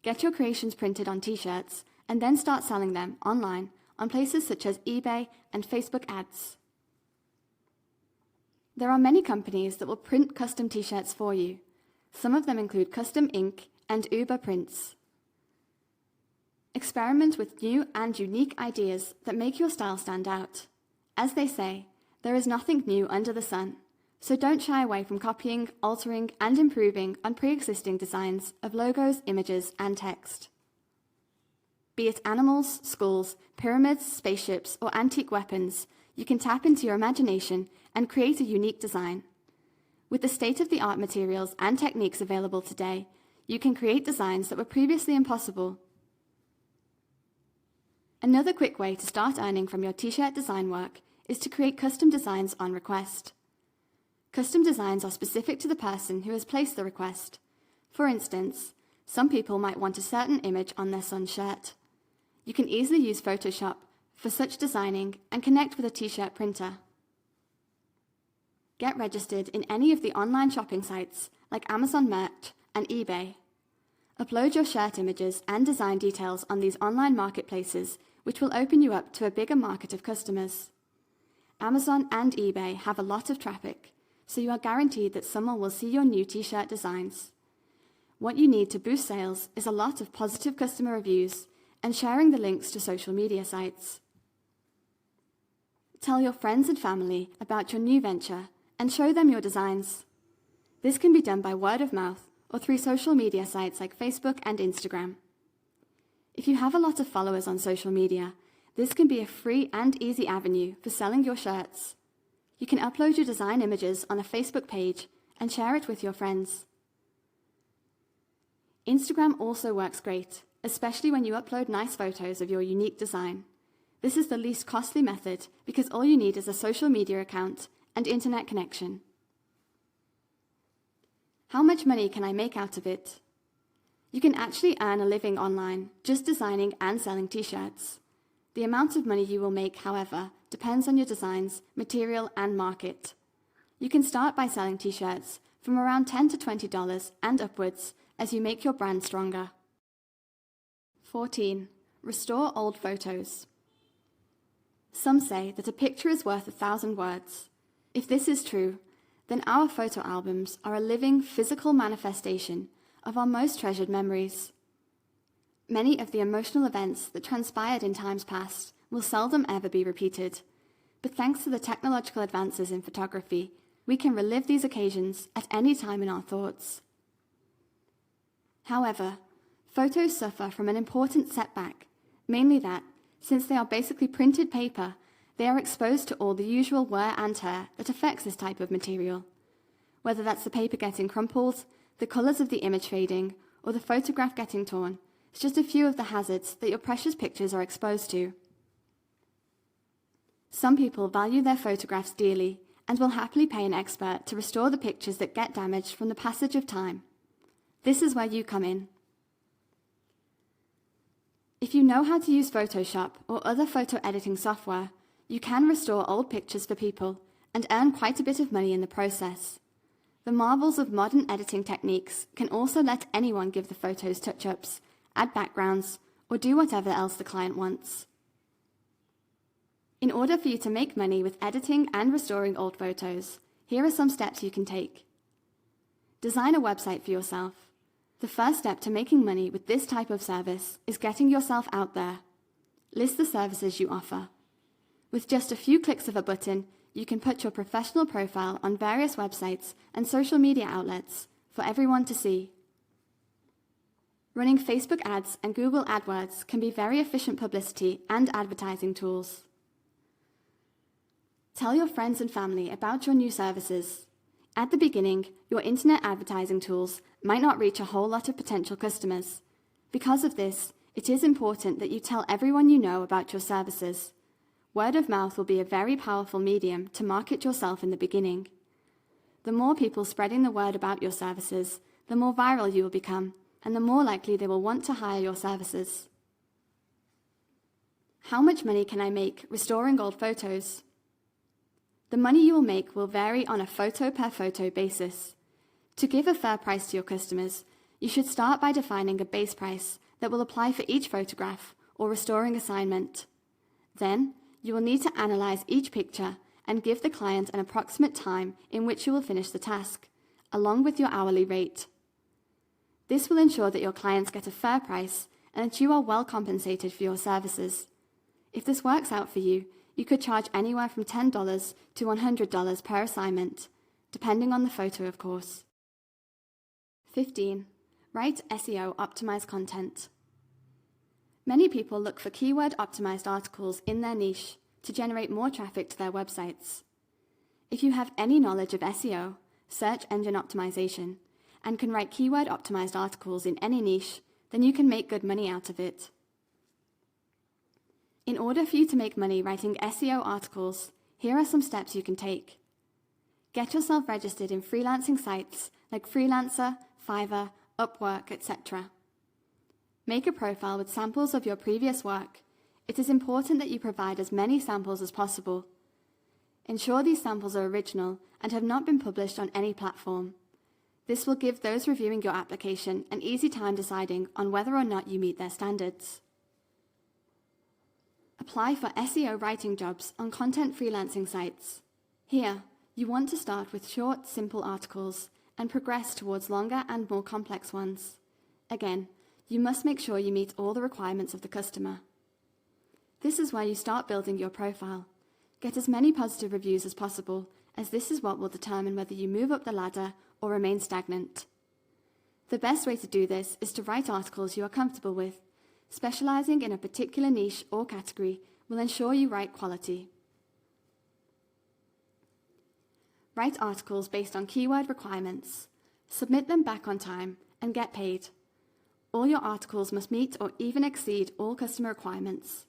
Get your creations printed on t-shirts and then start selling them online on places such as eBay and Facebook ads. There are many companies that will print custom t-shirts for you. Some of them include Custom Ink and Uber Prints. Experiment with new and unique ideas that make your style stand out. As they say, there is nothing new under the sun, so don't shy away from copying, altering, and improving on pre-existing designs of logos, images, and text. Be it animals, skulls, pyramids, spaceships, or antique weapons, you can tap into your imagination and create a unique design. With the state-of-the-art materials and techniques available today, you can create designs that were previously impossible. Another quick way to start earning from your t-shirt design work is to create custom designs on request. Custom designs are specific to the person who has placed the request. For instance, some people might want a certain image on their son's shirt. You can easily use Photoshop for such designing and connect with a t-shirt printer. Get registered in any of the online shopping sites like Amazon Merch and eBay. Upload your shirt images and design details on these online marketplaces, which will open you up to a bigger market of customers. Amazon and eBay have a lot of traffic, so you are guaranteed that someone will see your new t-shirt designs. What you need to boost sales is a lot of positive customer reviews and sharing the links to social media sites. Tell your friends and family about your new venture and show them your designs. This can be done by word of mouth or through social media sites like Facebook and Instagram. If you have a lot of followers on social media, this can be a free and easy avenue for selling your shirts. You can upload your design images on a Facebook page and share it with your friends. Instagram also works great, especially when you upload nice photos of your unique design. This is the least costly method because all you need is a social media account and internet connection. How much money can I make out of it? You can actually earn a living online just designing and selling t-shirts. The amount of money you will make, however, depends on your designs, material, and market. You can start by selling t-shirts from around $10 to $20 and upwards as you make your brand stronger. 14. Restore old photos. Some say that a picture is worth 1,000 words. If this is true, then our photo albums are a living, physical manifestation of our most treasured memories. Many of the emotional events that transpired in times past will seldom ever be repeated, but thanks to the technological advances in photography, we can relive these occasions at any time in our thoughts. However, photos suffer from an important setback, mainly that, since they are basically printed paper, They are exposed to all the usual wear and tear that affects this type of material. Whether that's the paper getting crumpled, the colours of the image fading, or the photograph getting torn, it's just a few of the hazards that your precious pictures are exposed to. Some people value their photographs dearly and will happily pay an expert to restore the pictures that get damaged from the passage of time. This is where you come in. If you know how to use Photoshop or other photo editing software, you can restore old pictures for people and earn quite a bit of money in the process. The marvels of modern editing techniques can also let anyone give the photos touch-ups, add backgrounds, or do whatever else the client wants. In order for you to make money with editing and restoring old photos, here are some steps you can take. Design a website for yourself. The first step to making money with this type of service is getting yourself out there. List the services you offer. With just a few clicks of a button, you can put your professional profile on various websites and social media outlets for everyone to see. Running Facebook ads and Google AdWords can be very efficient publicity and advertising tools. Tell your friends and family about your new services. At the beginning, your internet advertising tools might not reach a whole lot of potential customers. Because of this, it is important that you tell everyone you know about your services. Word of mouth will be a very powerful medium to market yourself in the beginning. The more people spreading the word about your services, the more viral you will become, and the more likely they will want to hire your services. How much money can I make restoring old photos? The money you will make will vary on a photo-per-photo basis. To give a fair price to your customers, you should start by defining a base price that will apply for each photograph or restoring assignment. Then, you will need to analyze each picture and give the client an approximate time in which you will finish the task, along with your hourly rate. This will ensure that your clients get a fair price and that you are well compensated for your services. If this works out for you, you could charge anywhere from $10 to $100 per assignment, depending on the photo, of course. 15. Write SEO-optimized content. Many people look for keyword-optimized articles in their niche to generate more traffic to their websites. If you have any knowledge of SEO, search engine optimization, and can write keyword-optimized articles in any niche, then you can make good money out of it. In order for you to make money writing SEO articles, here are some steps you can take. Get yourself registered in freelancing sites like Freelancer, Fiverr, Upwork, etc. Make a profile with samples of your previous work. It is important that you provide as many samples as possible. Ensure these samples are original and have not been published on any platform. This will give those reviewing your application an easy time deciding on whether or not you meet their standards. Apply for SEO writing jobs on content freelancing sites. Here, you want to start with short, simple articles and progress towards longer and more complex ones. Again, you must make sure you meet all the requirements of the customer. This is where you start building your profile. Get as many positive reviews as possible, as this is what will determine whether you move up the ladder or remain stagnant. The best way to do this is to write articles you are comfortable with. Specializing in a particular niche or category will ensure you write quality. Write articles based on keyword requirements. Submit them back on time and get paid. All your articles must meet or even exceed all customer requirements.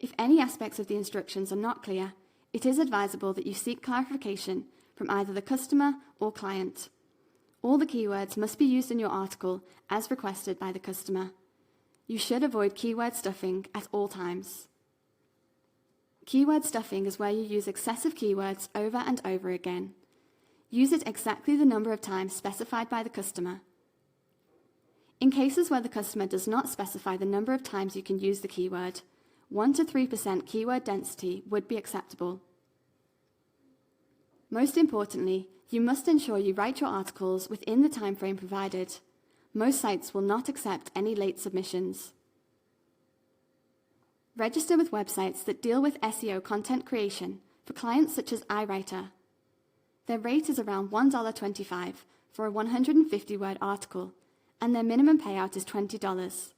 If any aspects of the instructions are not clear, it is advisable that you seek clarification from either the customer or client. All the keywords must be used in your article as requested by the customer. You should avoid keyword stuffing at all times. Keyword stuffing is where you use excessive keywords over and over again. Use it exactly the number of times specified by the customer. In cases where the customer does not specify the number of times you can use the keyword, 1 to 3% keyword density would be acceptable. Most importantly, you must ensure you write your articles within the time frame provided. Most sites will not accept any late submissions. Register with websites that deal with SEO content creation for clients such as iWriter. Their rate is around $1.25 for a 150-word article, and their minimum payout is $20.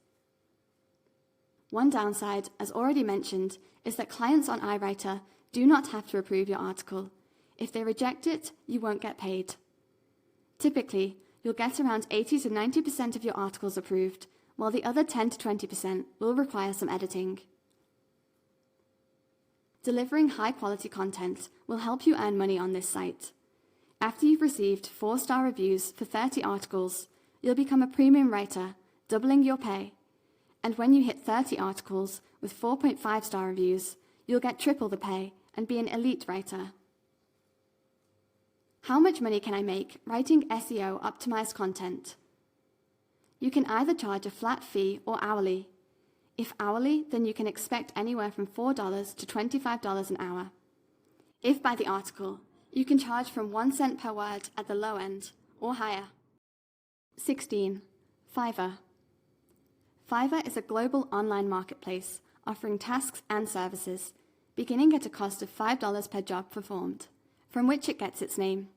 One downside, as already mentioned, is that clients on iWriter do not have to approve your article. If they reject it, you won't get paid. Typically, you'll get around 80 to 90% of your articles approved, while the other 10 to 20% will require some editing. Delivering high-quality content will help you earn money on this site. After you've received 4-star reviews for 30 articles, you'll become a premium writer, doubling your pay. And when you hit 30 articles with 4.5-star reviews, you'll get triple the pay and be an elite writer. How much money can I make writing SEO-optimized content? You can either charge a flat fee or hourly. If hourly, then you can expect anywhere from $4 to $25 an hour. If by the article, you can charge from 1 cent per word at the low end or higher. 16. Fiverr. Fiverr is a global online marketplace offering tasks and services, beginning at a cost of $5 per job performed, from which it gets its name.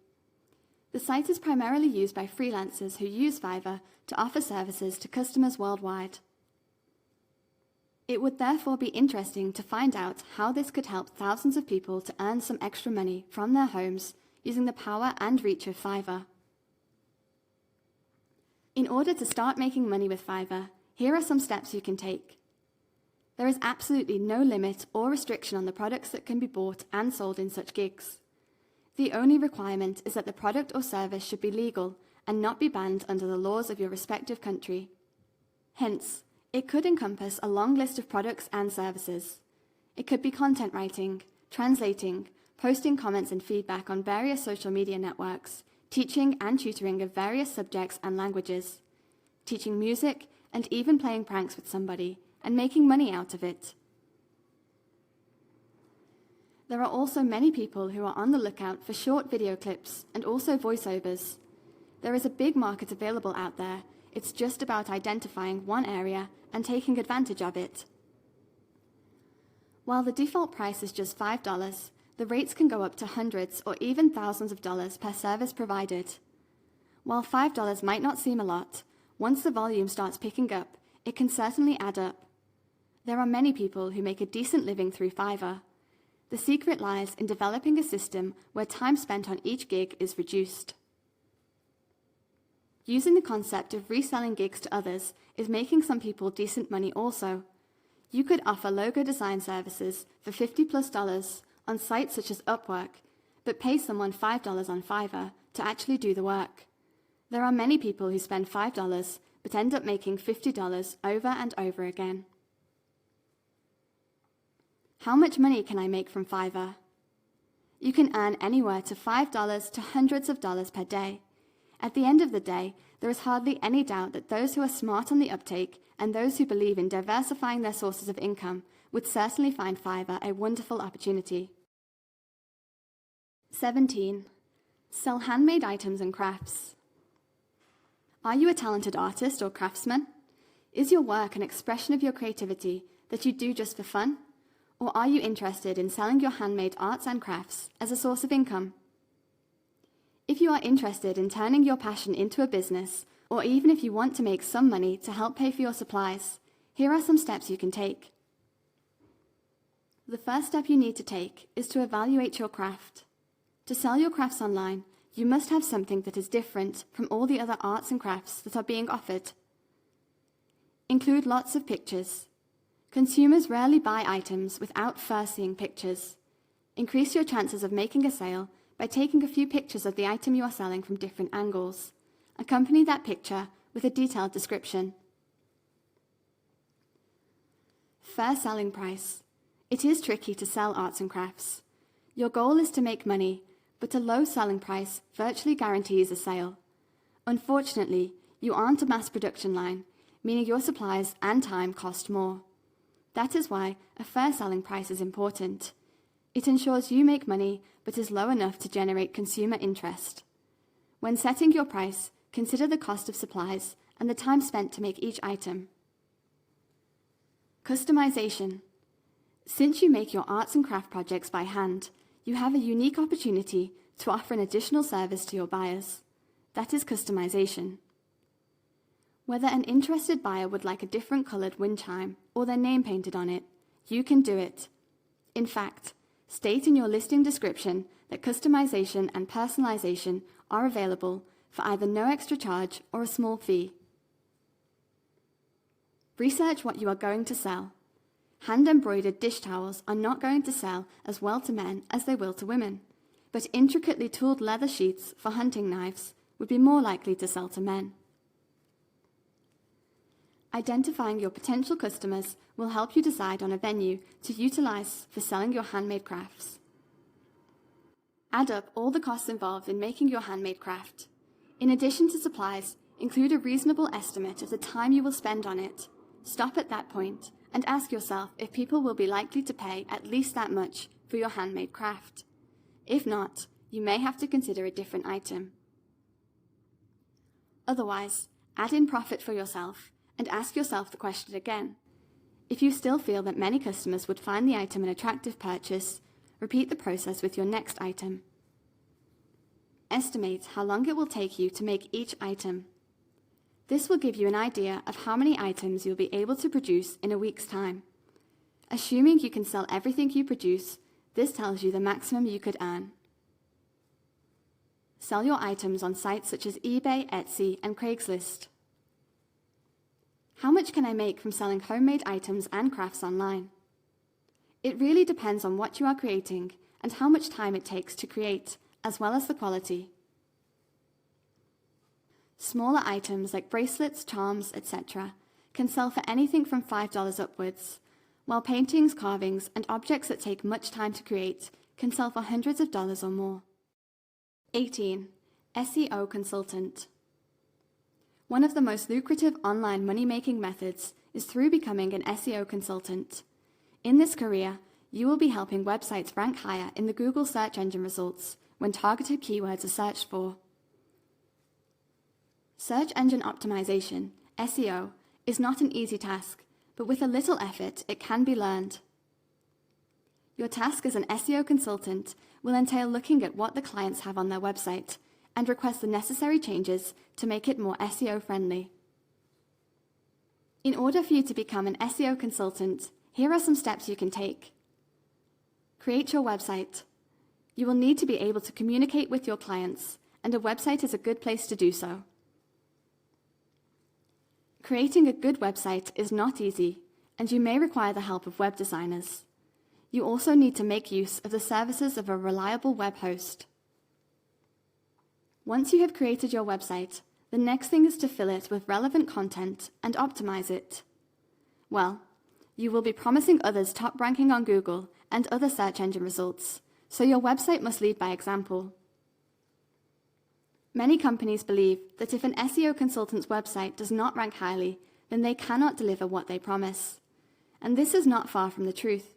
The site is primarily used by freelancers who use Fiverr to offer services to customers worldwide. It would therefore be interesting to find out how this could help thousands of people to earn some extra money from their homes using the power and reach of Fiverr. In order to start making money with Fiverr, here are some steps you can take. There is absolutely no limit or restriction on the products that can be bought and sold in such gigs. The only requirement is that the product or service should be legal and not be banned under the laws of your respective country. Hence, it could encompass a long list of products and services. It could be content writing, translating, posting comments and feedback on various social media networks, teaching and tutoring of various subjects and languages, teaching music, and even playing pranks with somebody and making money out of it. There are also many people who are on the lookout for short video clips and also voiceovers. There is a big market available out there. It's just about identifying one area and taking advantage of it. While the default price is just $5, the rates can go up to hundreds or even thousands of dollars per service provided. While $5 might not seem a lot, once the volume starts picking up, it can certainly add up. There are many people who make a decent living through Fiverr. The secret lies in developing a system where time spent on each gig is reduced. Using the concept of reselling gigs to others is making some people decent money also. You could offer logo design services for $50+ on sites such as Upwork, but pay someone $5 on Fiverr to actually do the work. There are many people who spend $5 but end up making $50 over and over again. How much money can I make from Fiverr? You can earn anywhere to $5 to hundreds of dollars per day. At the end of the day, there is hardly any doubt that those who are smart on the uptake and those who believe in diversifying their sources of income would certainly find Fiverr a wonderful opportunity. 17. Sell handmade items and crafts. Are you a talented artist or craftsman? Is your work an expression of your creativity that you do just for fun? Or are you interested in selling your handmade arts and crafts as a source of income? If you are interested in turning your passion into a business, or even if you want to make some money to help pay for your supplies, here are some steps you can take. The first step you need to take is to evaluate your craft. To sell your crafts online, you must have something that is different from all the other arts and crafts that are being offered. Include lots of pictures. Consumers rarely buy items without first seeing pictures. Increase your chances of making a sale by taking a few pictures of the item you are selling from different angles. Accompany that picture with a detailed description. Fair selling price. It is tricky to sell arts and crafts. Your goal is to make money, but a low selling price virtually guarantees a sale. Unfortunately, you aren't a mass production line, meaning your supplies and time cost more. That is why a fair selling price is important. It ensures you make money, but is low enough to generate consumer interest. When setting your price, consider the cost of supplies and the time spent to make each item. Customization. Since you make your arts and craft projects by hand, you have a unique opportunity to offer an additional service to your buyers. That is customization. Whether an interested buyer would like a different colored wind chime or their name painted on it, you can do it. In fact, state in your listing description that customization and personalization are available for either no extra charge or a small fee. Research what you are going to sell. Hand-embroidered dish towels are not going to sell as well to men as they will to women, but intricately tooled leather sheets for hunting knives would be more likely to sell to men. Identifying your potential customers will help you decide on a venue to utilize for selling your handmade crafts. Add up all the costs involved in making your handmade craft. In addition to supplies, include a reasonable estimate of the time you will spend on it. Stop at that point and ask yourself if people will be likely to pay at least that much for your handmade craft. If not, you may have to consider a different item. Otherwise, add in profit for yourself and ask yourself the question again. If you still feel that many customers would find the item an attractive purchase, repeat the process with your next item. Estimate how long it will take you to make each item. This will give you an idea of how many items you'll be able to produce in a week's time. Assuming you can sell everything you produce, this tells you the maximum you could earn. Sell your items on sites such as eBay, Etsy, and Craigslist. How much can I make from selling homemade items and crafts online? It really depends on what you are creating and how much time it takes to create, as well as the quality. Smaller items like bracelets, charms, etc. can sell for anything from $5 upwards, while paintings, carvings, and objects that take much time to create can sell for hundreds of dollars or more. 18. SEO consultant. One of the most lucrative online money-making methods is through becoming an SEO consultant. In this career, you will be helping websites rank higher in the Google search engine results when targeted keywords are searched for. Search engine optimization, SEO, is not an easy task, but with a little effort, it can be learned. Your task as an SEO consultant will entail looking at what the clients have on their website and request the necessary changes to make it more SEO friendly. In order for you to become an SEO consultant, here are some steps you can take. Create your website. You will need to be able to communicate with your clients, and a website is a good place to do so. Creating a good website is not easy, and you may require the help of web designers. You also need to make use of the services of a reliable web host. Once you have created your website, the next thing is to fill it with relevant content and optimize it. Well, you will be promising others top ranking on Google and other search engine results, so your website must lead by example. Many companies believe that if an SEO consultant's website does not rank highly, then they cannot deliver what they promise. And this is not far from the truth.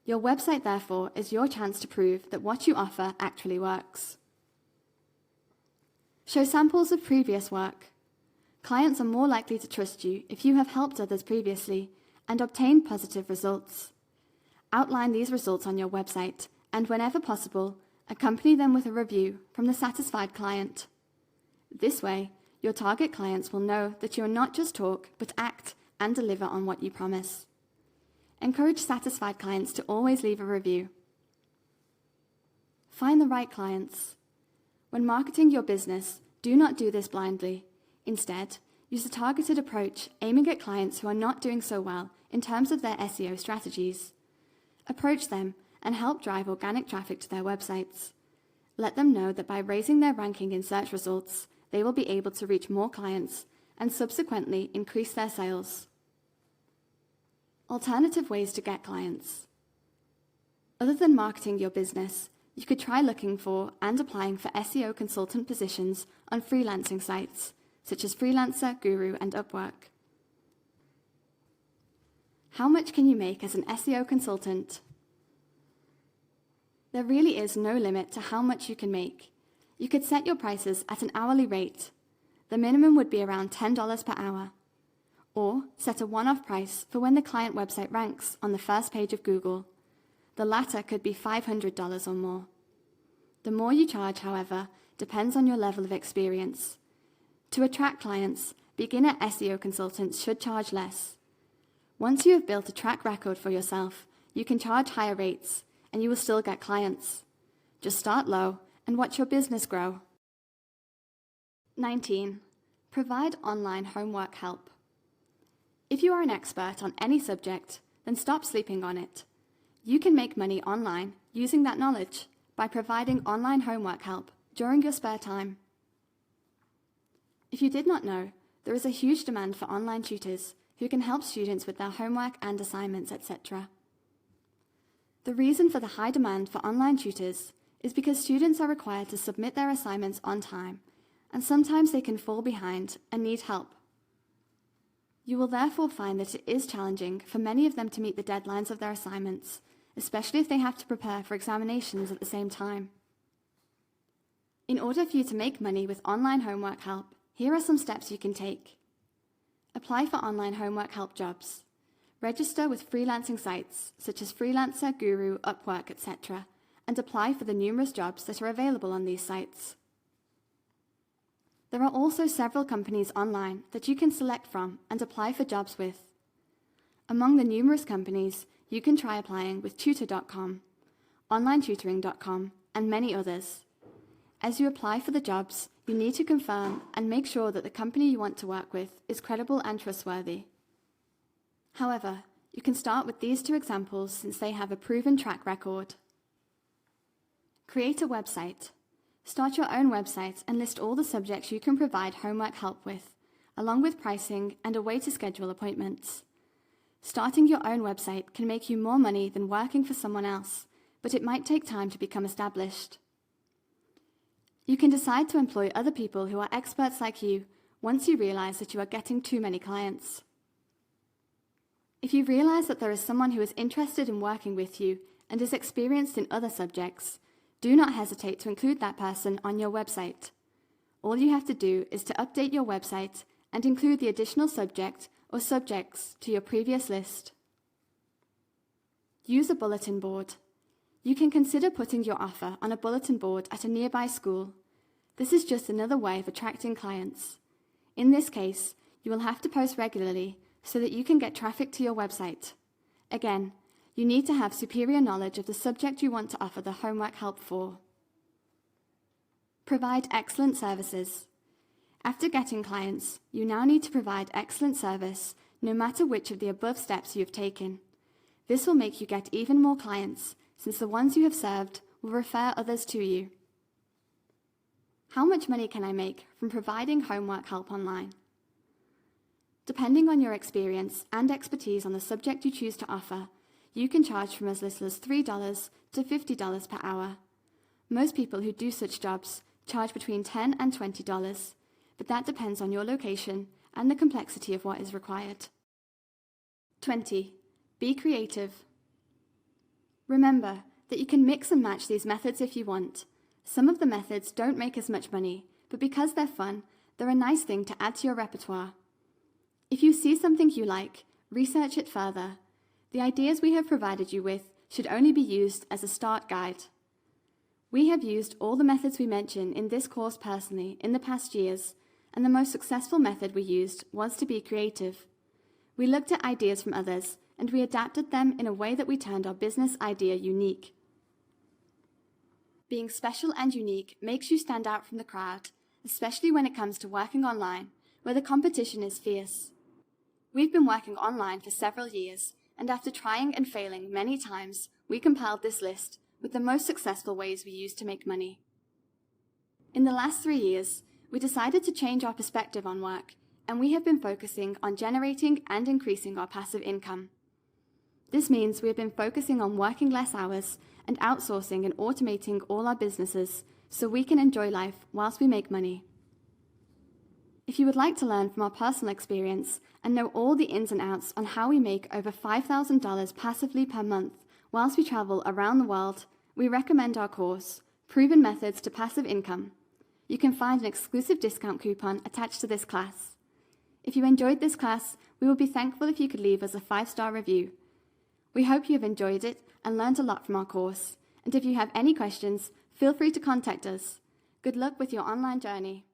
Your website, therefore, is your chance to prove that what you offer actually works. Show samples of previous work. Clients are more likely to trust you if you have helped others previously and obtained positive results. Outline these results on your website and, whenever possible, accompany them with a review from the satisfied client. This way, your target clients will know that you are not just talk, but act and deliver on what you promise. Encourage satisfied clients to always leave a review. Find the right clients. When marketing your business, do not do this blindly. Instead, use a targeted approach aiming at clients who are not doing so well in terms of their SEO strategies. Approach them and help drive organic traffic to their websites. Let them know that by raising their ranking in search results, they will be able to reach more clients and subsequently increase their sales. Alternative ways to get clients. Other than marketing your business, you could try looking for and applying for SEO consultant positions on freelancing sites, such as Freelancer, Guru, and Upwork. How much can you make as an SEO consultant? There really is no limit to how much you can make. You could set your prices at an hourly rate. The minimum would be around $10 per hour. Or set a one-off price for when the client website ranks on the first page of Google. The latter could be $500 or more. The more you charge, however, depends on your level of experience. To attract clients, beginner SEO consultants should charge less. Once you have built a track record for yourself, you can charge higher rates, and you will still get clients. Just start low and watch your business grow. 19. Provide online homework help. If you are an expert on any subject, then stop sleeping on it. You can make money online using that knowledge by providing online homework help during your spare time. If you did not know, there is a huge demand for online tutors who can help students with their homework and assignments, etc. The reason for the high demand for online tutors is because students are required to submit their assignments on time, and sometimes they can fall behind and need help. You will therefore find that it is challenging for many of them to meet the deadlines of their assignments, especially if they have to prepare for examinations at the same time. In order for you to make money with online homework help, here are some steps you can take. Apply for online homework help jobs. Register with freelancing sites such as Freelancer, Guru, Upwork, etc., and apply for the numerous jobs that are available on these sites. There are also several companies online that you can select from and apply for jobs with. Among the numerous companies, you can try applying with Tutor.com, OnlineTutoring.com, and many others. As you apply for the jobs, you need to confirm and make sure that the company you want to work with is credible and trustworthy. However, you can start with these two examples since they have a proven track record. Create a website. Start your own website and list all the subjects you can provide homework help with, along with pricing and a way to schedule appointments. Starting your own website can make you more money than working for someone else, but it might take time to become established. You can decide to employ other people who are experts like you once you realize that you are getting too many clients. If you realize that there is someone who is interested in working with you and is experienced in other subjects, do not hesitate to include that person on your website. All you have to do is to update your website and include the additional subject or subjects to your previous list. Use a bulletin board. You can consider putting your offer on a bulletin board at a nearby school. This is just another way of attracting clients. In this case, you will have to post regularly so that you can get traffic to your website. Again, you need to have superior knowledge of the subject you want to offer the homework help for. Provide excellent services. After getting clients, you now need to provide excellent service no matter which of the above steps you have taken. This will make you get even more clients, since the ones you have served will refer others to you. How much money can I make from providing homework help online? Depending on your experience and expertise on the subject you choose to offer, you can charge from as little as $3 to $50 per hour. Most people who do such jobs charge between $10 and $20, but that depends on your location and the complexity of what is required. 20. Be creative. Remember that you can mix and match these methods if you want. Some of the methods don't make as much money, but because they're fun, they're a nice thing to add to your repertoire. If you see something you like, research it further. The ideas we have provided you with should only be used as a start guide. We have used all the methods we mention in this course personally in the past years, and the most successful method we used was to be creative. We looked at ideas from others, and we adapted them in a way that we turned our business idea unique. Being special and unique makes you stand out from the crowd, especially when it comes to working online, where the competition is fierce. We've been working online for several years, and after trying and failing many times, we compiled this list with the most successful ways we use to make money. In the last 3 years, we decided to change our perspective on work, and we have been focusing on generating and increasing our passive income. This means we have been focusing on working less hours and outsourcing and automating all our businesses so we can enjoy life whilst we make money. If you would like to learn from our personal experience and know all the ins and outs on how we make over $5,000 passively per month whilst we travel around the world, we recommend our course, Proven Methods to Passive Income. You can find an exclusive discount coupon attached to this class. If you enjoyed this class, we would be thankful if you could leave us a 5-star review. We hope you have enjoyed it and learned a lot from our course. And if you have any questions, feel free to contact us. Good luck with your online journey.